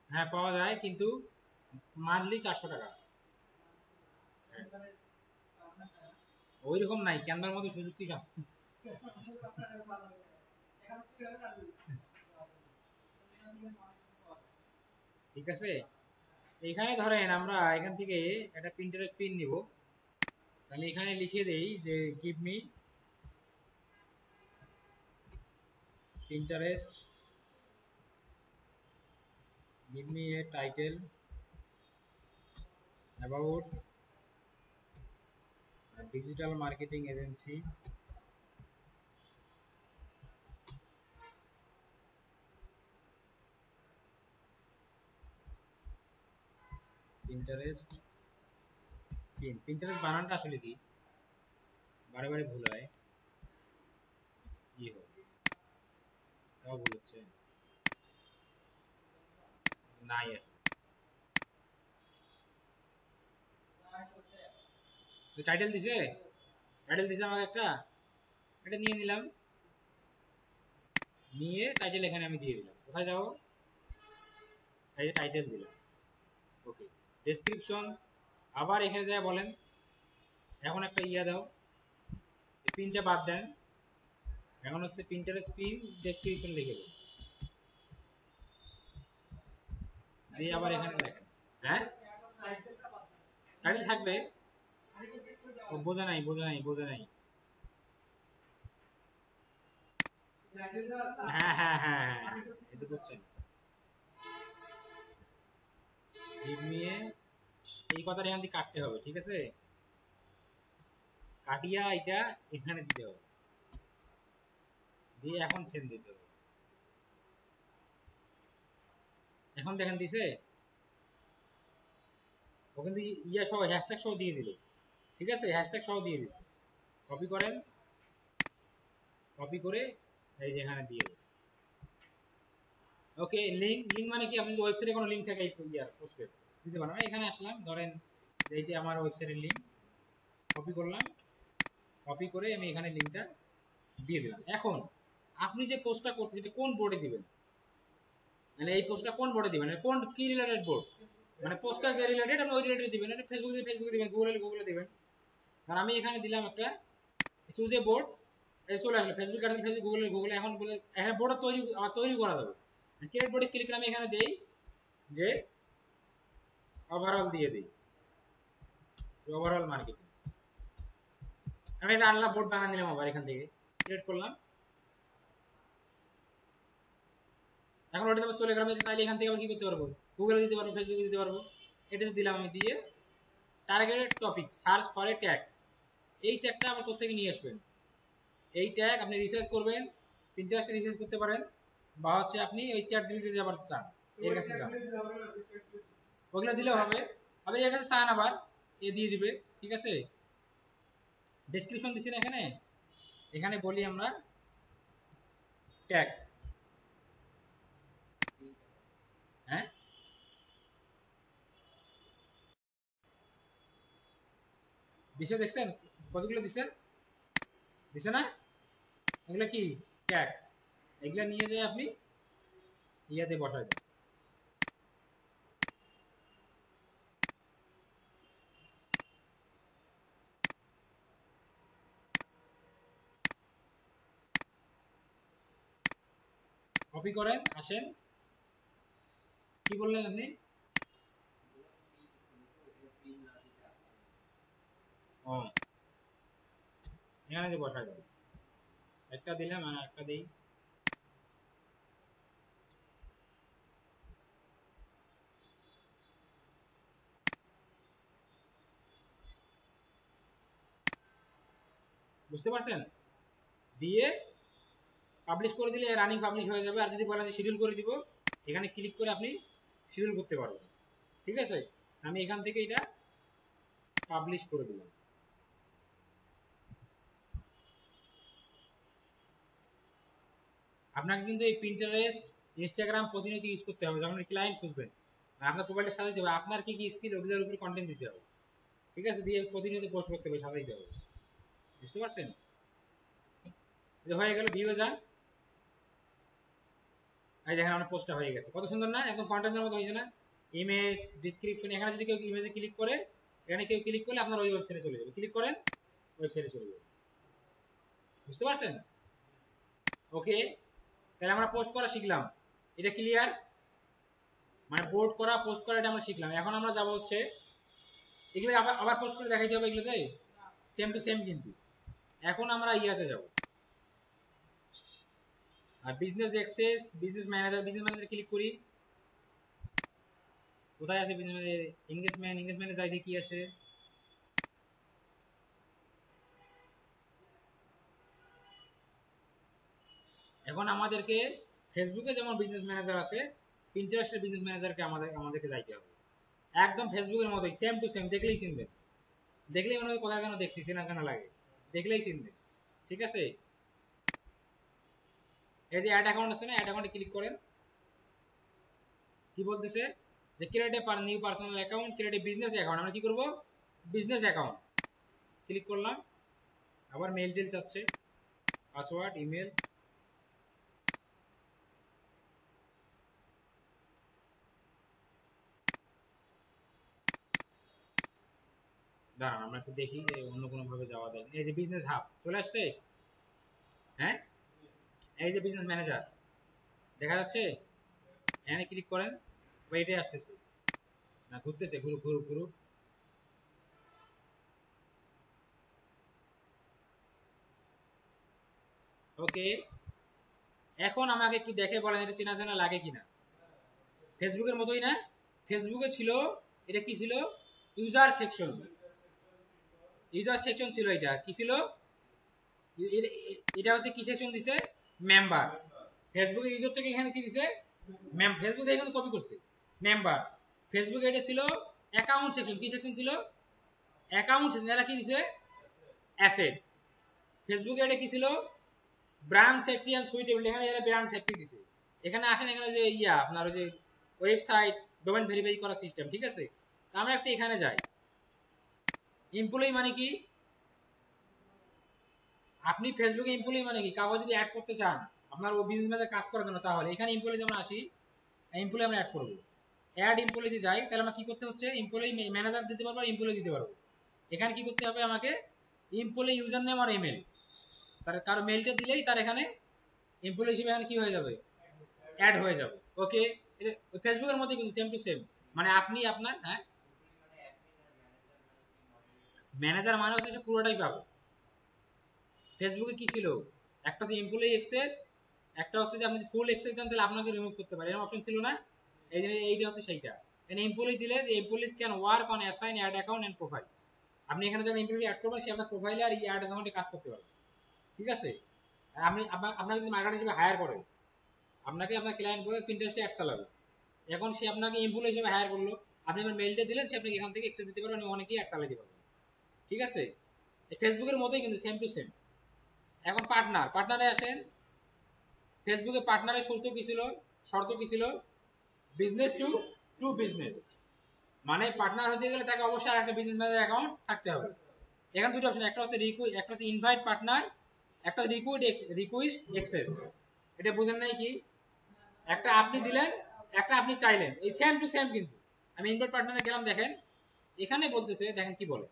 হ্যাঁ পাওয়া যায়, কিন্তু মান্থলি 400 টাকা। ওই রকম নাই, ক্যানভার মধ্যে সুযোগ কি আছে? ঠিক আছে, এখানে ধরেন আমরা এখান থেকে একটা প্রিন্টারের পিন নিব। আমি এখানে লিখে দেই যে give me Pinterest, give me a title about a digital marketing agency, Pinterest pin। Pinterest বানানটা আসলে কি, বারে বারে ভুল হয়, কি হবে, তাও ভুল হচ্ছে, নাই আসলে। টাইটেল দিছে, টাইটেল দিছে আমাকে একটা, এটা নিয়ে নিলাম, নিয়ে টাইটেল এখানে আমি দিয়ে দিলাম। কোথায় যাবো? এই যে টাইটেল দিলাম, ওকে। ডেসক্রিপশন, আবার এখানে যায় বলেন এখন একটা ইয়া দাও, পিনটা বাদ দেন, এখন হচ্ছে Pinterest পিন ডেসক্রিপশন লিখে দেন, দিয়ে আবার এখানে দেখেন, হ্যাঁ টাইটেল থাকবে। ও বোঝা নাই, বোঝা নাই, বোঝা নাই। হ্যাঁ হ্যাঁ হ্যাঁ হ্যাঁ, এটা বুঝছেন। লিভ নিয়ে এই কথাটা এখান থেকে কাটতে হবে, ঠিক আছে? কাটিয়া এটা এখানে দিতে হবে, দিয়ে এখন সেন্ড দিতে হবে। এখন দেখেন দিছে, ও কিন্তু ইয়া সহ হ্যাশট্যাগ সহ দিয়ে দিল, ঠিক আছে? হ্যাশট্যাগ সহ দিয়ে দিছে। কপি করেন, কপি করে এই যে এখানে দিয়ে দেন। ওকে, লিংক, লিংক মানে কি, আপনি যদি ওয়েবসাইটে কোনো লিংক থাকে ইয়ার পোস্টের দিতে পারেন। এখানে আসলাম, ধরেন এইটা আমার ওয়েবসাইটের লিংক, কপি করলাম, কপি করে আমি এখানে লিংকটা দিয়ে দিলাম। এখন আপনি যে পোস্টটা করতে, সেটা কোন বোর্ডে দিবেন, মানে এই পোস্টটা কোন বোর্ডে দিবেন, মানে কোন কি রিলেটেড বোর্ড, মানে পোস্টটা যে রিলেটেড আপনি ওই রিলেটেড দিবেন। এটা ফেসবুক দিয়ে ফেসবুকে দিবেন, গুগলে গুগলে দিবেন। আর আমি এখানে দিলাম একটা চুজ এ বোর্ড, এই চলে আসলো ফেসবুক, আর ফেসবুক, গুগলে গুগলে। এখন বলে এখানে বোর্ড তৈরি, আমার তৈরি করা যাবে। ক্রিয়েট বোর্ডে ক্লিক করে আমি এখানে দেই যে ওভারঅল দিয়ে দিই, ওভারঅল মার্কেটিং। আমি এটা আনলাম, বোর্ড বানিয়ে নিলাম, আবার এখান থেকে ক্রিয়েট করলাম। এখন ওটা চলে গেলাম, চাইলে এখান থেকে আবার কি করতে পারবো, গুগলে দিতে পারবো, ফেসবুকে দিতে পারবো। এটাতে দিলাম আমি, দিয়ে targeted topic search for a tag, এই ট্যাগটা আবার কোথা থেকে নিয়ে আসবেন? এই ট্যাগ আপনি রিসার্চ করবেন, পিন্টারেস্টে রিসার্চ করতে পারেন, বা হচ্ছে আপনি ওই চ্যাট জিপিটি আবার চান, এর কাছে চান, ওগুলো দিলেও হবে। আবার এর কাছে চান আবার এ দিয়ে দিবে, ঠিক আছে? ডেসক্রিপশন দিছি না এখানে, এখানে বলি আমরা ট্যাগ, হ্যাঁ দিছে, দেখছেন কতগুলো দিছে, দিছে না? এগুলো কি ট্যাগ, এগুলা নিয়ে যায় আপনি ইয়াতে বসাই দেন। কপি করেন, আসেন, কি বললেন আপনি? ও এখানে যে বসাই দেন, একটা দিলাম আর একটা দিই। বুঝতে পারছেন? দিয়ে পাবলিশ করে দিলে রানিং পাবলিশ হয়ে যাবে। আর যদি বলেন যে শিডিউল করে দিব, এখানে ক্লিক করে আপনি শিডিউল করতে পারবেন। ঠিক আছে, আমি এখান থেকে এটা পাবলিশ করে দিলাম। আপনাকে কিন্তু এই পিন্টারেস্ট, ইনস্টাগ্রাম প্রতিনিয়ত ইউজ করতে হবে যখন ক্লায়েন্ট খুঁজবেন। আপনার প্রোফাইলটা সাজাইতে হবে, আপনার কি কি স্কিল ওগুলোর উপরে কন্টেন্ট দিতে হবে। ঠিক আছে, দিয়ে প্রতিনিয়ত পোস্ট করতে হবে, সাজাইতে হবে। বুঝতে পারছেন? যে হয়ে গেল, ভিউয়ে যান, এই দেখেন আমার পোস্টটা হয়ে গেছে, কত সুন্দর না, একদম কন্টেন্টের মতো হয়েছে না? ইমেজ, ডেসক্রিপশন, এখানে যদি কেউ ইমেজে ক্লিক করে, এখানে কেউ ক্লিক করলে আপনার ওই ওয়েবসাইটে চলে যাবে, ক্লিক করেন ওয়েবসাইটে চলে যাবে। বুঝতে পারছেন? ওকে, তাহলে আমরা পোস্ট করা শিখলাম, এটা ক্লিয়ার? মানে বোর্ড করা, পোস্ট করা, এটা আমরা শিখলাম। এখন আমরা যাব হচ্ছে এগুলো আবার আবার পোস্ট করে দেখাইতে হবে এগুলোতে, সেম টু সেম কিন্তু। এখন আমরা ইয়াতে যাব, আর business access, business manager click করি। কোথায় আছে বিজনেস ম্যানেজার? এনগেজমেন্টে যাইতে কি আসে? এখন আমাদেরকে ফেসবুকে যেমন বিজনেস ম্যানেজার আছে, পিন্টারেস্টের বিজনেস ম্যানেজারকে আমাদেরকে যাইতে হবে। একদম ফেসবুকের মতোই, সেম টু সেম, দেখলেই চিনবেন। দেখলেই মনে হয় কোথায় যেন দেখছি, চেনা চেনা লাগে, দেখলেই চিনবেন। ঠিক আছে, এই যে অ্যাড অ্যাকাউন্ট আছে না, অ্যাড অ্যাকাউন্টে ক্লিক করেন। কি বলতেছে যে create a new personal account, create a business account. আমরা কি করব? বিজনেস অ্যাকাউন্ট ক্লিক করলাম। আবার মেল টেল চাচ্ছে, পাসওয়ার্ড, ইমেল। দাঁড়ান আমরা একটু দেখি যে অন্য কোনো ভাবে যাওয়া যায়। এই যে বিজনেস হাব চলে আসছে, হ্যাঁ, এই যে বিজনেস ম্যানেজার দেখা যাচ্ছে, এখানে ক্লিক করেন। এটাই আসতেছে না, ঘুরতেছে, ঘুরু ঘুরু ঘুরু। ওকে, এখন আমাকে একটু দেখে বলেন এটা চেনা চেনা লাগে কিনা। ফেসবুকের মতোই না? ফেসবুকে ছিল, এটা কি ছিল? User section. ইউজার সেকশন ছিল, এটা কি ছিল? এটা হচ্ছে কি সেকশন দিছে? মেম্বার। ফেসবুকের ইউজারটাকে এখানে কি দিছে? ফেসবুক এখানে কপি করছে মেম্বার। ফেসবুকে এটা ছিল অ্যাকাউন্ট সেকশন। কি সেকশন ছিল? Account section. এরা কি দিছে? অ্যাসেট। ফেসবুকে এটা কি ছিল? Brand safety and suitable. এখানে এরা ব্র্যান্ড সেফটি দিছে। এখানে আসেন, এখানে যে আপনার ওই যে ওয়েবসাইট ডোমেন ভেরিফাই করা সিস্টেম। ঠিক আছে, আমরা একটা এখানে যাই। এমপ্লয়ি মানে কি? আপনি ফেসবুকে এমপ্লয়ি মানে কি? কাগজ যদি অ্যাড করতে চান আপনার ও বিজনেস ম্যানেজার কাজ করার জন্য, তাহলে এখানে এমপ্লয়ি আমরা আসি, এমপ্লয়ি আমরা অ্যাড করব। অ্যাড এমপ্লয়ি দিয়ে যাই, তাহলে আমরা কি করতে হচ্ছে? এমপ্লয়ি ম্যানেজার দিতে পারবো, এমপ্লয়ি দিতে পারবো। এখানে কি করতে হবে আমাকে? এমপ্লয়ি ইউজার নেম আর ইমেল, তার কারো মেলটা দিলেই তার এখানে এমপ্লয়ি হিসেবে এখানে কি হয়ে যাবে? অ্যাড হয়ে যাবে। ওকে, ফেসবুকের মধ্যে কিন্তু সেম টু সেম। মানে আপনি আপনার, হ্যাঁ, ম্যানেজার মানে হচ্ছে পুরোটাই পাবে। ফেসবুকে কি ছিল? একটা হচ্ছে এমপ্লয়ি অ্যাক্সেস, একটা হচ্ছে যে আপনি ফুল অ্যাক্সেস দেন তাহলে আপনাকে রিমুভ করতে পারেন, এরকম অপশন ছিল না? এই যে এইটা হচ্ছে সেইটা। এখানে এমপ্লয়ি দিলে যে employees can work on assign ad account and profile. আপনি এখানে যখন এমপ্লয়ি অ্যাড করবেন সে আপনার প্রোফাইলে আর এই অ্যাড অ্যাকাউন্টে কাজ করতে পারবে। ঠিক আছে, আপনি আপনাকে যদি মার্কেটার হিসেবে হায়ার করে, আপনাকে আপনার ক্লায়েন্ট বলে পিন্টারেস্টে অ্যাড চালাবে। এখন সে আপনাকে এমপ্লয়ি হিসেবে হায়ার করলো, আপনি আমার মেইলটা দিলেন, সে আপনাকে এখান থেকে অ্যাক্সেস দিতে পারবেন, অনেকেই অ্যাড চালাতে পারবেন। ঠিক আছে, ফেসবুকের মতোই কিন্তু সেম টু সেম। এখন পার্টনারে আসেন। ফেসবুকে পার্টনারের শর্ত কি ছিল? Business to to business. মানে পার্টনার হতে গেলে তাকে অবশ্যই আর একটা বিজনেস ম্যানেজার অ্যাকাউন্ট থাকতে হবে। এখানে দুটো অপশন, একটা হচ্ছে একটা হচ্ছে ইনভাইট পার্টনার, একটা রিকোয়েস্ট অ্যাক্সেস। এটা বুঝেন নাই কি? একটা আপনি দিলেন, একটা আপনি চাইলেন, এই সেম টু সেম কিন্তু। আমি ইনভাইট পার্টনারে গেলাম, দেখেন এখানে বলতেছে, দেখেন কি বলে,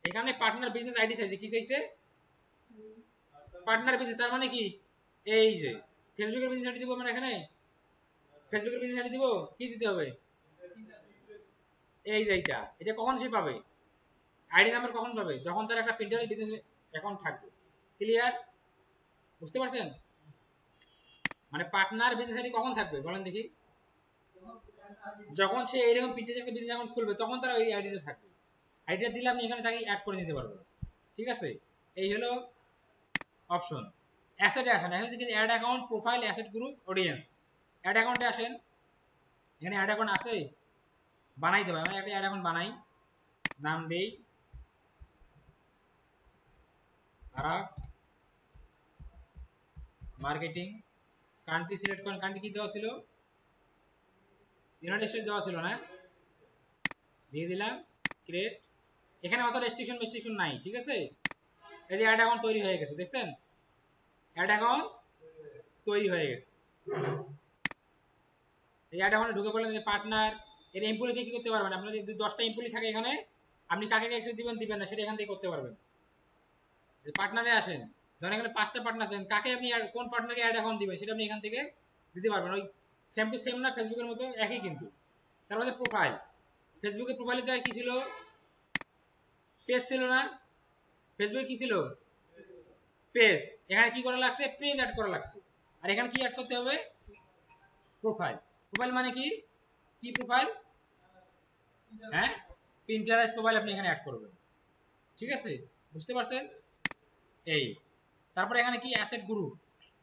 এখানে পার্টনার বিজনেস আইডি চাইছে। কি চাইছে? Partner business. তার মানে কি? এই যে ফেসবুকের বিজনেস আইডি দিব, মানে এখানে ফেসবুকের বিজনেস আইডি দিব, কি দিতে হবে? এই যে এটা কখন সে পাবে? আইডি নাম্বার কখন পাবে? যখন তার একটা প্রিন্টারের বিজনেস অ্যাকাউন্ট থাকবে। ক্লিয়ার? বুঝতে পারছেন? মানে পার্টনার বিজনেস আইডি কখন থাকবে বলেন দেখি? যখন সে এইরকম প্রিন্টারের একটা বিজনেস অ্যাকাউন্ট খুলবে তখন তার ওই আইডিটা থাকবে। আইডিটা দিলে আপনি এখানে তাকে অ্যাড করে নিতে পারবেন। ঠিক আছে, এই হলো অপশন অ্যাসেটে আসেন, এখানে থেকে ad account, profile, asset group, audience. Ad অ্যাকাউন্টে আসেন, এখানে অ্যাড অ্যাকাউন্ট আছে, বানাইতে হবে। আমরা একটা অ্যাড অ্যাকাউন্ট বানাই, নাম দেই আরাফ মার্কেটিং। কান্ট্রি সিলেক্ট করেন, কান্ট্রি কি দেওয়া ছিল, ইউনাইটেড স্টেটস দেওয়া ছিল না, দিয়ে দিলাম ক্রিয়েট। এখানে অত রেস্ট্রিকশন নাই, ঠিক আছে। এই যে অ্যাড অ্যাকাউন্ট তৈরি হয়ে গেছে, দেখছেন অ্যাড অ্যাকাউন্ট তৈরি হয়ে গেছে। এই অ্যাড অ্যাকাউন্টে ঢুকে পড়লেন, যে পার্টনার এর এমপ্লয়িতে কি করতে পারবেন, আপনার যদি 10টা এমপ্লয়ি থাকে এখানে, আপনি কাকে অ্যাক্সেস দিবেন না সেটা এখান থেকে করতে পারবেন। পার্টনারে আসেন, ধরেন এখানে 5টা পার্টনার আছেন, কাকে আপনি কোন পার্টনারকে অ্যাড অ্যাকাউন্ট দিবেন সেটা আপনি এখান থেকে দিতে পারবেন। ওই সেম টু সেম না, ফেসবুকের মতো একই কিন্তু। তারপরে প্রোফাইল, ফেসবুকের প্রোফাইলে যায় কি ছিল, পেজ ছিল না, ফেসবুকে কি ছিল পেজ, এখানে কি করা লাগছে, পেজ অ্যাড করা লাগছে। আর এখানে কি অ্যাড করতে হবে, প্রোফাইল। প্রোফাইল মানে কি, কি প্রোফাইল, হ্যাঁ পিন্টারেস্ট প্রোফাইল আপনি এখানে অ্যাড করবেন, ঠিক আছে, বুঝতে পারছেন। এই তারপরে এখানে কি অ্যাসেট গ্রুপ,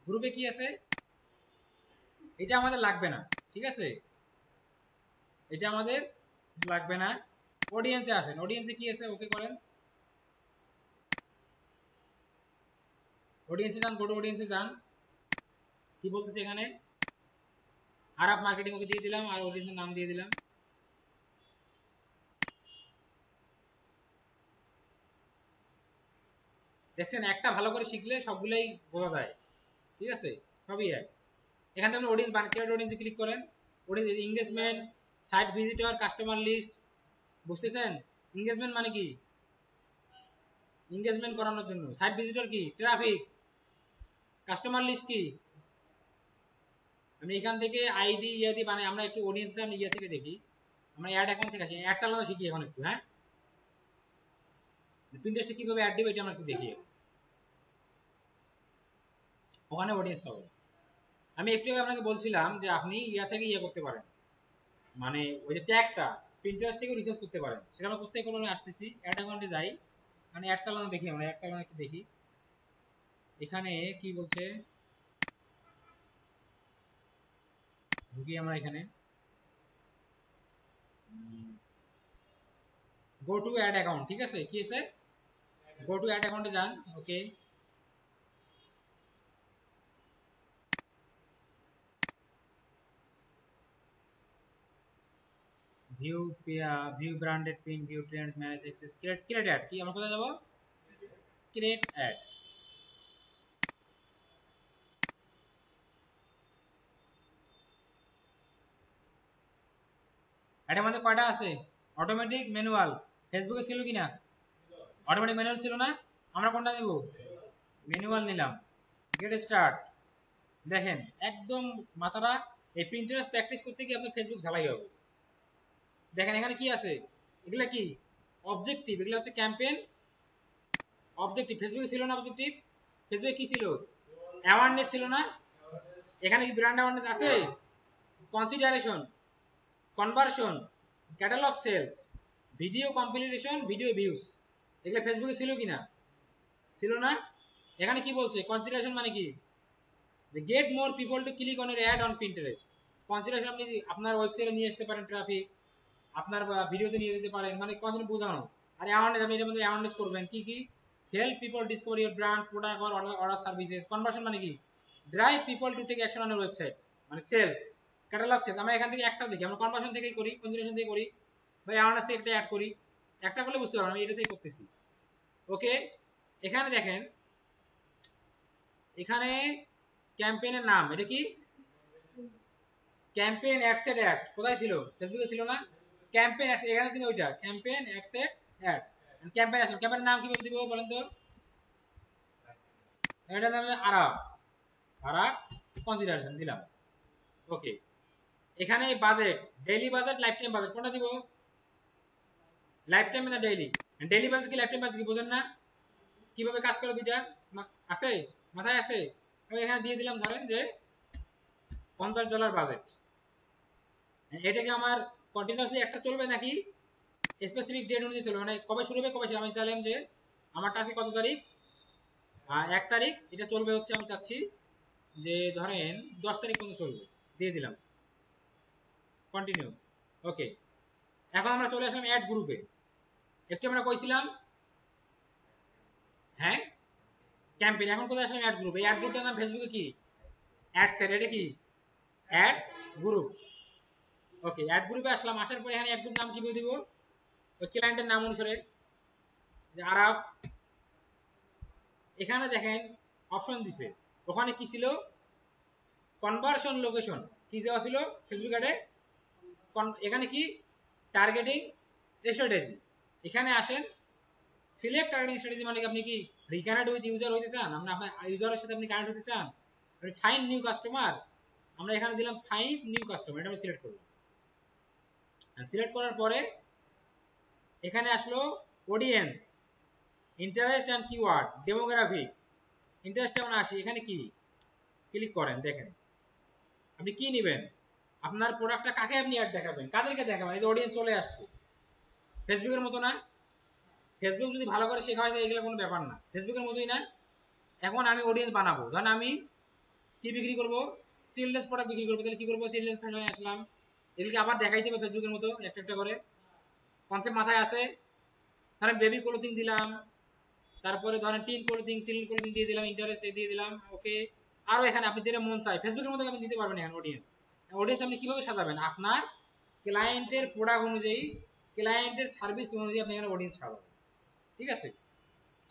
গ্রুপে কি আছে, এটা আমাদের লাগবে না, ঠিক আছে, এটা আমাদের লাগবে না। অডিয়েন্সে আসেন, অডিয়েন্সে কি আছে, ওকে করেন, অডিয়েন্সে যান, গোটো অডিয়েন্সে যান। কি বলতেছে এখানে, আরাফ মার্কেটিং ওকে দিয়ে দিলাম, আর অডিয়েন্সের নাম দিয়ে দিলাম। দেখছেন একটা ভালো করে শিখলে সবগুলাই বোঝা যায়, ঠিক আছে, সবই এক। এখান থেকে আপনি অডিয়েন্স ক্রিয়েট অডিয়েন্সে ক্লিক করেন, audience engagement, site visitor, customer list, বুঝতেছেন। এনগেজমেন্ট মানে কি, এনগেজমেন্ট করানোর জন্য। সাইট ভিজিটর কি, ট্রাফিক। কাস্টমার লিস্ট কি, আমি এখান থেকে আইডি ইয়া দিয়ে বানাই। আমরা একটু অডিয়েন্সটা আমি ইয়া থেকে দেখি, আমরা অ্যাড অ্যাকাউন্ট থেকে আসি, অ্যাড চালানো শিখি এখন একটু, হ্যাঁ পিন্টারেস্টে কিভাবে অ্যাড দেব এটা আমরা একটু দেখি। ওখানে অডিয়েন্স পাবো। আমি একটু আগে আপনাকে বলছিলাম যে আপনি ইয়া থেকে ইয়া করতে পারেন, মানে ওই যে ট্যাগটা পিন্টারেস্ট থেকে রিসার্চ করতে পারেন। সেটা আমরা করতে করতে আসতেছি, অ্যাড অ্যাকাউন্টে যাই, মানে অ্যাড চালানো দেখি, আমরা অ্যাড চালানো একটু দেখি। এখানে কি বলছে, ঢুকি আমরা এখানে, গো টু অ্যাড অ্যাকাউন্ট, ঠিক আছে, কি আছে, গো টু অ্যাড অ্যাকাউন্টে যান, okay. View view branded pin, view trends, manage access, create ad, কি আমরা কোথায় যাব, ক্রিয়েট অ্যাড। অ্যাডের মধ্যে কয়টা আছে, অটোমেটিক, ম্যানুয়াল। ফেসবুকে ছিল কিনা, অটোমেটিক ম্যানুয়াল ছিল না, আমরা কোনটা নিব, ম্যানুয়াল নিলাম। গেট স্টার্ট, দেখেন একদম মাথাটা, এই প্রিন্টারেস্ট প্র্যাকটিস করতে গিয়ে আপনার ফেসবুক ঝালাই হবে। দেখেন এখানে কি আছে, এগুলা কি অবজেক্টিভ, এগুলো হচ্ছে ক্যাম্পেইন অবজেক্টিভ। ফেসবুকে ছিল না অবজেক্টিভ, ফেসবুকে কি ছিল, অ্যাওয়ারনেস ছিল না, এখানে কি ব্র্যান্ড অ্যাওয়ারনেস আছে, consideration, conversion, catalog sales, video completion, video views, এগুলো ফেসবুকে ছিল কিনা, ছিল না। এখানে কি বলছে, কনসিডারেশন মানে কি, যে get more people to click on your add on Pinterest. Consideration আপনি আপনার ওয়েবসাইটে নিয়ে আসতে পারেন, ট্রাফিক আপনার ভিডিওতে নিয়ে যেতে পারেন, মানে কনসেপ্ট বোঝানো। আর অ্যাওয়ারনেস, আপনি এটার মধ্যে অ্যাওয়ারনেস করবেন কি কি, help people discover your brand, product or order services. Conversion মানে কি, drive people to take action on your website, মানে সেলস। ক্যাটালগ সেলস, আমরা এখান থেকে একটা দেখি, আমরা কনভার্সন থেকেই করি, কনসিডারেশন থেকে করি, বা অ্যাওয়ারনেস থেকে একটা অ্যাড করি। একটা করলে বুঝতে পারবেন আমি এটাতেই করতেছি, ওকে। এখানে দেখেন, এখানে ক্যাম্পেইনের নাম, এটা কি, ক্যাম্পেইন অ্যাডসেট অ্যাড, কোথায় ছিল, ফেসবুকে ছিল না, ক্যাম্পেইন অ্যাডস, এখানে কিন্তু ওইটা campaign ad set ad. Campaign ad set, ক্যাম্পেইনের নাম কিভাবে দিব বলেন তো, এটার নাম আরাফ, আরাফ কনসিডারেশন দিলাম, ওকে। এখানে budget, daily budget, life time budget, কোনটা দিব, লাইফ টাইম না ডেইলি। ডেইলি বাজেট কি লাইফ টাইম বাজেট কি বোঝেন না, কিভাবে কাজ করে দুইটা, আছে মাথায় আছে। আমি এখানে দিয়ে দিলাম, ধরেন যে $50 বাজেট। এটা কি আমার কন্টিনিউয়াসলি একটা চলবে নাকি স্পেসিফিক ডেট অনুযায়ী চলবে, মানে কবে শুরু হবে কবে শেষ। আমি চাইলাম যে আমারটা আছে কত তারিখ, 1 তারিখ, এটা চলবে হচ্ছে আমি চাচ্ছি যে ধরেন 10 তারিখ পর্যন্ত চলবে, দিয়ে দিলাম কন্টিনিউ। ওকে, এখন আমরা চলে আসলাম অ্যাড গ্রুপে। একটু আমরা কইছিলাম হ্যাঁ ক্যাম্পেইন, এখন কোথায় আসলাম? Ad group. এই অ্যাড গ্রুপটার নাম ফেসবুকে কি? Ad set. এটা কি? Add group. ওকে, অ্যাড গ্রুপে আসলাম, আসার পরে এখানে অ্যাড গ্রুপ নাম কিভাবে দিব? ওই ক্লায়েন্টের নাম অনুসারে, যে আরাফ। এখানে দেখেন অপশন দিছে, ওখানে কি ছিল? কনভার্সন লোকেশন কি দেওয়া ছিল ফেসবুক অ্যাডে? এখানে কি? Targeting strategy. এখানে আসেন, সিলেক্ট টার্গেটিং স্ট্র্যাটেজি মানে কি? আপনি কি রিকানেক্ট উইথ ইউজার হইতে চান? আপনার ইউজারের সাথে আপনি কানেক্ট হতে চান? আপনি ফাইন্ড নিউ কাস্টমার, আমরা এখানে দিলাম ফাইন্ড নিউ কাস্টমার, এটা আমি সিলেক্ট করব। সিলেক্ট করার পরে এখানে আসলো audience, interest and keyword, demographic. ইন্টারেস্টে আমরা আসি, এখানে কি ক্লিক করেন, দেখেন আপনি কি নেবেন, আপনার প্রোডাক্টটা কাকে আপনি অ্যাড দেখাবেন, কাদেরকে দেখাবেন। এই যে অডিয়েন্স চলে আসছে, ফেসবুকের মতো না? ফেসবুক যদি ভালো করে শেখা হয় তো এগুলো কোনো ব্যাপার না, ফেসবুকের মতোই না। এখন আমি অডিয়েন্স বানাবো, ধরেন আমি কি বিক্রি করব? চিলড্রেন্স প্রোডাক্ট বিক্রি করবো। তাহলে কি করবো? চিলড্রেন্স ফ্যাশনে আসলাম, এগুলোকে আবার দেখাইতে হবে ফেসবুকের মতো একটা একটা করে। কনসেপ্ট মাথায় আছে, ধরেন বেবি ক্লোথিং দিলাম, তারপরে ধরেন টিন ক্লোথিং, চিলড্রেন ক্লোথিং দিয়ে দিলাম, ইন্টারেস্ট দিয়ে দিলাম। ওকে, আরো এখানে আপনি যেটা মন চায় ফেসবুকের মতো আপনি দিতে পারবেন। এখানে অডিয়েন্স, অডিয়েন্স আপনি কিভাবে সাজাবেন? আপনার ক্লায়েন্টের প্রোডাক্ট অনুযায়ী, ক্লায়েন্টের সার্ভিস অনুযায়ী আপনি এখানে অডিয়েন্স সাজাবেন। ঠিক আছে,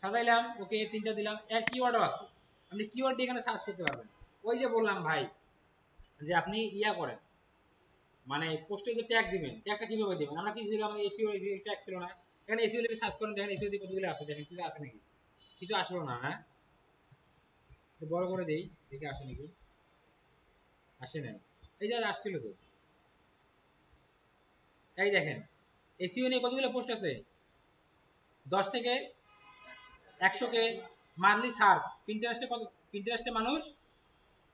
সাজাইলাম। ওকে, 3টা দিলাম। এক কিওয়ার্ডও আছে, আপনি কিওয়ার্ড দিয়ে এখানে সার্চ করতে পারবেন। ওই যে বললাম ভাই, যে আপনি ইয়া করেন, মানে পোস্টে যে ট্যাগ দিবেন, ট্যাগটা কিভাবে দিবেন? আমরা কি ছিল, আমাদের এসইও ট্যাগ ছিল না? এখানে এসইও লিখে সার্চ করেন, দেখেন এসইও দিয়ে কতগুলো আছে, দেখেন কিছু আছে নাকি? কিছু আসলো না। হ্যাঁ, বড় করে দেই, দেখে আসে নাকি। আসে নাই, এই যে আসছিল তো, এই দেখেন এসইও নিয়ে কতগুলো পোস্ট আছে, 10 থেকে 100 কে মান্থলি সার্চ। পিন্টারেস্টে কত? পিন্টারেস্টে মানুষ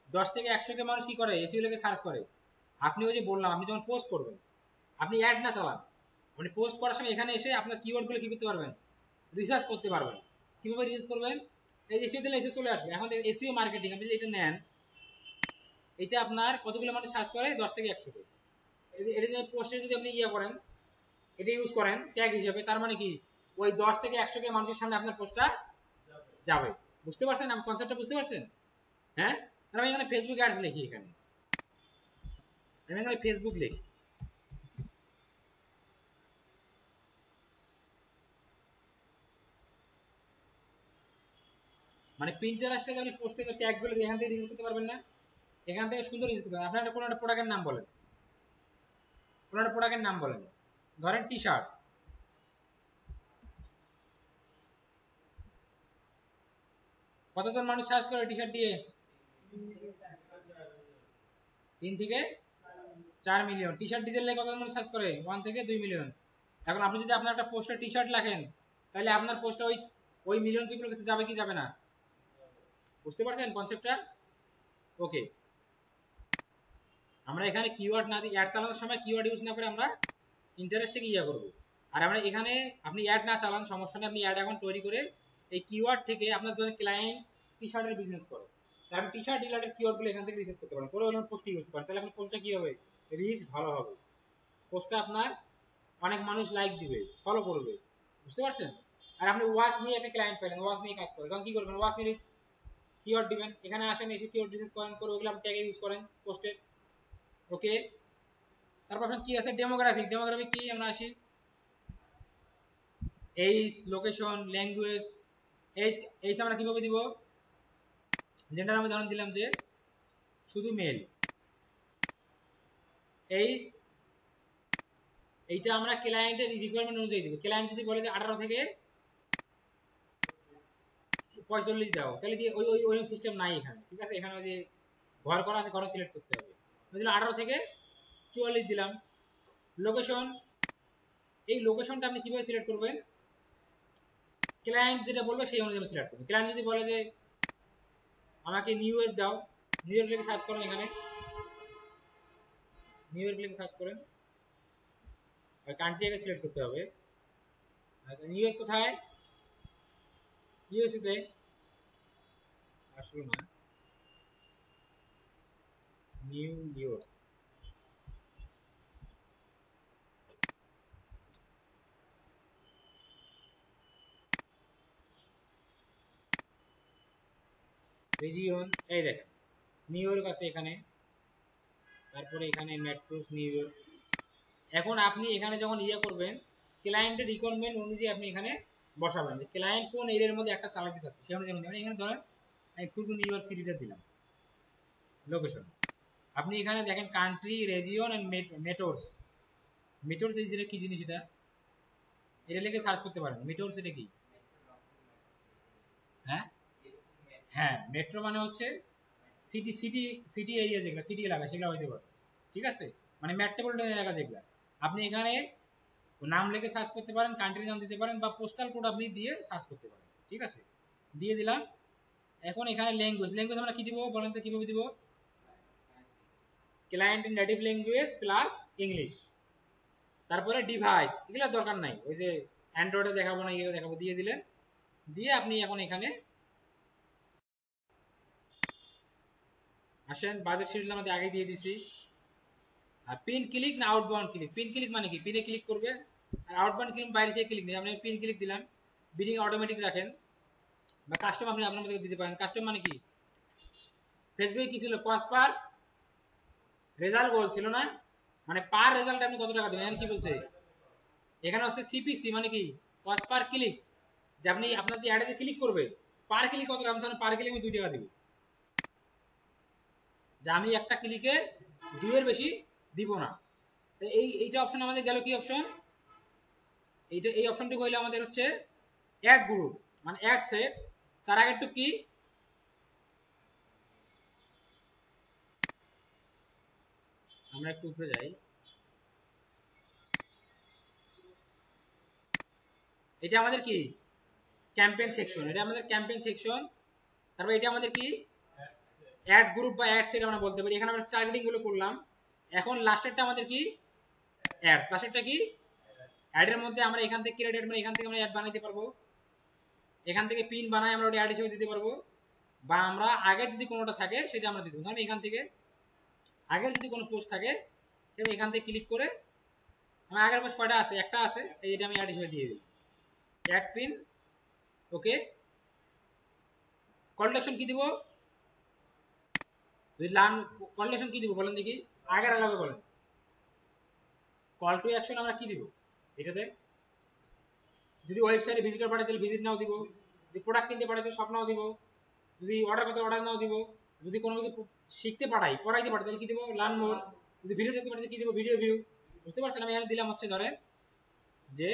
10 থেকে 100 কে মানুষ কি করে? এসইও লিখে সার্চ করে। আপনি ওই যে বললাম, আপনি যখন পোস্ট করবেন, আপনি অ্যাড না চালান, আপনি পোস্ট করার সময় এখানে এসে আপনার কিওয়ার্ডগুলো কি করতে পারবেন? রিসার্চ করতে পারবেন। কিভাবে রিসার্চ করবেন? এই এসইও দিলে এসে চলে আসবে। এখন এসইও মার্কেটিং আপনি যদি এটা নেন, এটা আপনার কতগুলো মানুষ সার্চ করে? 10 থেকে 100 কে। এটা যে পোস্টে যদি আপনি ইয়ে করেন, এটা ইউজ করেন ট্যাগ হিসেবে, তার মানে কি ওই 10 থেকে 100 কে মানুষের সামনে আপনার পোস্টটা যাবে। বুঝতে পারছেন? আমি কনসেপ্টটা বুঝতে পারছেন? হ্যাঁ, আর আমি এখানে ফেসবুক অ্যাডস লিখি, এখানে আমি এখানে ফেসবুক লিখি, মানে পিন্টারেস্টে আপনি পোস্টে ট্যাগগুলো এখান থেকে রিসার্চ করতে পারবেন না? এখান থেকে সুন্দর রিসার্চ করতে পারবেন। আপনার কোনো একটা প্রোডাক্টের নাম বলেন, কোনো একটা প্রোডাক্টের নাম বলেন, ধরেন টি শার্ট। কতজন মানুষ সার্চ করে টি শার্ট দিয়ে? 3 থেকে 4 মিলিয়ন। টি শার্ট ডিজাইন লাগে কতজন মানুষ সার্চ করে? 1 থেকে 2 মিলিয়ন। এখন আপনি যদি আপনার একটা পোস্টে টি শার্ট লেখেন, তাহলে আপনার পোস্টটা ওই ওই মিলিয়ন পিপলের কাছে যাবে কি যাবে না? বুঝতে পারছেন কনসেপ্টটা? ওকে, আমরা এখানে কিওয়ার্ড না দিয়ে, অ্যাড চালানোর সময় কিওয়ার্ড ইউজ না করে আমরা ইন্টারেস্ট থেকে ইয়া করব। আর আমরা এখানে, আপনি অ্যাড না চালান সমস্যা নেই, আপনি অ্যাড এখন তৈরি করে এই কিওয়ার্ড থেকে আপনার ধরেন ক্লায়েন্ট টি শার্টের বিজনেস করে, তাহলে আপনি টি শার্ট ডিলারের কিওয়ার্ডগুলো এখান থেকে রিসার্চ করতে পারেন, করে হলেন পোস্ট ইউজ করেন, তাহলে আপনার পোস্টটা কি হবে? রিচ ভালো হবে, পোস্টটা আপনার অনেক মানুষ লাইক দিবে, ফলো করবে। বুঝতে পারছেন? আর আপনি ওয়াচ নিয়ে একটা ক্লায়েন্ট পেলেন, ওয়াচ নিয়ে কাজ করেন, তখন কি করবেন? ওয়াচ নিয়ে কিওয়ার্ড দিবেন, এখানে আসেন, এসে কিওয়ার্ড রিসার্চ করেন, করে ওগুলো আপনি ট্যাগে ইউজ করেন পোস্টে। ওকে, তারপর কি আছে? ডেমোগ্রাফিক। ডেমোগ্রাফিক কি? আমরা আসি, age, location, language. Age, age আমরা কিভাবে দিব? জেন্ডার আমি ধরুন দিলাম যে শুধু মেল। এইজ, এইটা আমরা ক্লায়েন্টের রিকোয়ারমেন্ট অনুযায়ী দিব। ক্লায়েন্ট যদি বলে যে 18 থেকে 45 দাও, তাহলে দিয়ে ওই ওই ওই সিস্টেম নাই এখানে। ঠিক আছে, এখানে ওই যে ঘর করা আছে, ঘর সিলেক্ট করতে হবে। আমি দিলাম 18 থেকে 44 দিলাম। লোকেশন, এই লোকেশনটা আপনি কিভাবে সিলেক্ট করবেন? ক্লায়েন্ট যেটা বলবে সেই অনুযায়ী সিলেক্ট করবেন। ক্লায়েন্ট যদি বলে যে আমাকে নিউ ইয়র্ক দাও, নিউ ইয়র্ক লিখে সার্চ করেন, এখানে নিউ ইয়র্ক লিখে সার্চ করেন, আর কান্ট্রি আগে সিলেক্ট করতে হবে। নিউ ইয়র্ক কোথায়? ইউএসএ তে। আসলো না, নিউ ইয়র্ক, রিজিয়ন, এই দেখেন নিউ ইয়র্ক আছে এখানে, তারপরে এখানে মেট্রোস নিউ ইয়র্ক। এখন আপনি এখানে যখন ইয়ে করবেন, ক্লায়েন্টের রিকোয়ারমেন্ট অনুযায়ী আপনি এখানে বসাবেন যে ক্লায়েন্ট কোন এরিয়ার মধ্যে একটা চালাতে চাচ্ছে সেই অনুযায়ী মানে এখানে ধরেন আমি শুধু নিউ ইয়র্ক সিটিতে দিলাম লোকেশন। আপনি এখানে দেখেন country, region and metros. Metros এই যেটা কি জিনিস, এটা লিখে সার্চ করতে পারেন। মেট্রোস এটা কি? হ্যাঁ হ্যাঁ, মেট্রো মানে হচ্ছে সিটি, সিটি এরিয়া যেগুলো, সিটি এলাকা সেগুলো হইতে পারে, ঠিক আছে, মানে মেট্রোপলিটন এলাকা যেগুলো। আপনি এখানে নাম লিখে সার্চ করতে পারেন, কান্ট্রি নাম দিতে পারেন, বা পোস্টাল কোড আপনি দিয়ে সার্চ করতে পারেন, ঠিক আছে, দিয়ে দিলাম। এখন এখানে ল্যাঙ্গুয়েজ, ল্যাঙ্গুয়েজ আমরা কি দিব বলেন তো, কিভাবে দিব? Client native language plus English. তারপরে ডিভাইস, এগুলো দরকার নাই, ওই যে অ্যান্ড্রয়েডে দেখাবো না, ইয়ে দেখাবো, দিয়ে দিলেন। দিয়ে আপনি এখন এখানে আসেন, বাজেট শিডিউল আমাদের আগে দিয়ে দিছি। আর পিন ক্লিক না আউটবাউন্ড ক্লিক? পিন ক্লিক মানে কি, পিনে ক্লিক করবে, আর আউটবাউন্ড ক্লিক বাইরে থেকে ক্লিক নেই। আপনি পিন ক্লিক দিলাম, বিডিং অটোমেটিক রাখেন, বা কাস্টম আপনি আপনার মধ্যে দিতে পারেন। কাস্টম মানে কি, ফেসবুকে কি ছিল, কস্ট পার রেজাল্ট গোল ছিল না, মানে পার রেজাল্ট আপনি কত টাকা দেবেন। এখানে কি বলছে, এখানে হচ্ছে সিপিসি মানে কি, কস্ট পার ক্লিক, যে আপনি আপনার যে অ্যাডে ক্লিক করবে পার ক্লিক কত টাকা, তাহলে পার ক্লিক আমি 2 টাকা দিব, যে আমি একটা ক্লিকে 2 এর বেশি দিব না। তো এইটা অপশন আমাদের গেল, কি অপশন, এইটা এই অপশনটুকু হইলে আমাদের হচ্ছে অ্যাড গ্রুপ, মানে অ্যাড সেট। তার আগে একটু কি, আমরা একটু উপরে যাই, এটা আমাদের কি ক্যাম্পেইন সেকশন, এটা আমাদের ক্যাম্পেইন সেকশন। তারপর এটা আমাদের কি অ্যাড গ্রুপ বা অ্যাড সেট আমরা বলতে পারি। এখানে আমরা টার্গেটিং গুলো করলাম। এখন লাস্টেরটা আমাদের কি, অ্যাডস। লাস্টেরটা কি, অ্যাডের মধ্যে আমরা এখান থেকে ক্রিয়েট অ্যাড, মানে এখান থেকে আমরা অ্যাড বানাইতে পারবো, এখান থেকে পিন বানাই আমরা ওটা অ্যাড হিসেবে দিতে পারবো, বা আমরা আগে যদি কোনোটা থাকে সেটা আমরা দিতে পারবো। আমি এখান থেকে আগের যদি কোনো পোস্ট থাকে আমি এখান থেকে ক্লিক করে, আমার আগের পোস্ট কয়টা আছে, একটা আছে, এইটা আমি অ্যাড হিসেবে দিয়ে দিই, ad pin. Okay, call to action কি দিব, যদি লার্ন, কল টু অ্যাকশন কি দিব বলেন দেখি, আগের আগে বলেন। কল টু অ্যাকশন আমরা কি দিব এটাতে, যদি ওয়েবসাইটে ভিজিটর পাঠাই তাহলে ভিজিট নাও দিব, যদি প্রোডাক্ট কিনতে পাঠাই তাহলে শপ নাও দিব, যদি অর্ডার করতে অর্ডার নাও দিব, যদি কোনো কিছু শিখতে পাঠাই পড়াইতে পাঠাই তাহলে কি দিব, লার্ন মোর, যদি ভিডিও দেখতে পাঠাই কি দিব, ভিডিও ভিউ। বুঝতে পারছেন, আমি এখানে দিলাম হচ্ছে ধরেন যে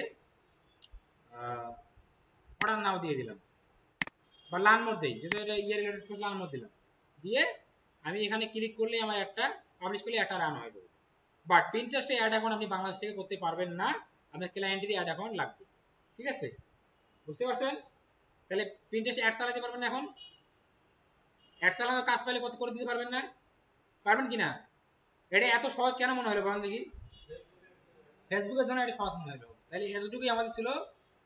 অর্ডার নাও দিয়ে দিলাম, বা লার্ন মোর দেই, যেটা ইয়ে রিলেটেড লার্ন মোর দিলাম, দিয়ে আমি এখানে ক্লিক করলে আমার একটা পাবলিশ করলে একটা রান হয়ে যাবে। বাট পিন্টারেস্টে অ্যাড অ্যাকাউন্ট আপনি বাংলাদেশ থেকে করতে পারবেন না, আপনার ক্লায়েন্টেরই অ্যাড অ্যাকাউন্ট লাগবে, ঠিক আছে, বুঝতে পারছেন? তাহলে পিন্টারেস্টে অ্যাড চালাতে পারবেন না, এখন অ্যাড চালানোর কাজ পাইলে কত করে দিতে পারবেন না, পারবেন কি না? এটা এত সহজ কেন মনে হলো বলেন দেখি, ফেসবুকের জন্য এটা সহজ মনে হলো। তাহলে এতটুকুই আমাদের ছিল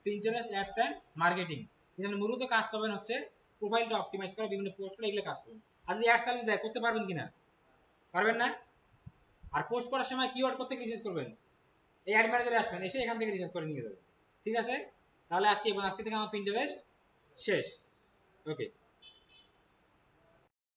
পিন্টারেস্ট অ্যাডস এন্ড মার্কেটিং। কিন্তু আপনি মূলত কাজ করবেন হচ্ছে প্রোফাইলটা অপটিমাইজ করা, বিভিন্ন পোস্ট করা, এগুলো কাজ করবেন। আর যদি অ্যাড চালিয়ে দেয় করতে পারবেন কিনা, পারবেন না। আর পোস্ট করার সময় কিওয়ার্ড করতে রিসার্চ করবেন, এই অ্যাড ম্যানেজারে আসবেন, এসে এখান থেকে রিসার্চ করে নিয়ে যাবেন, ঠিক আছে। তাহলে আজকে থেকে আমার পিন্টারেস্ট শেষ। ওকে।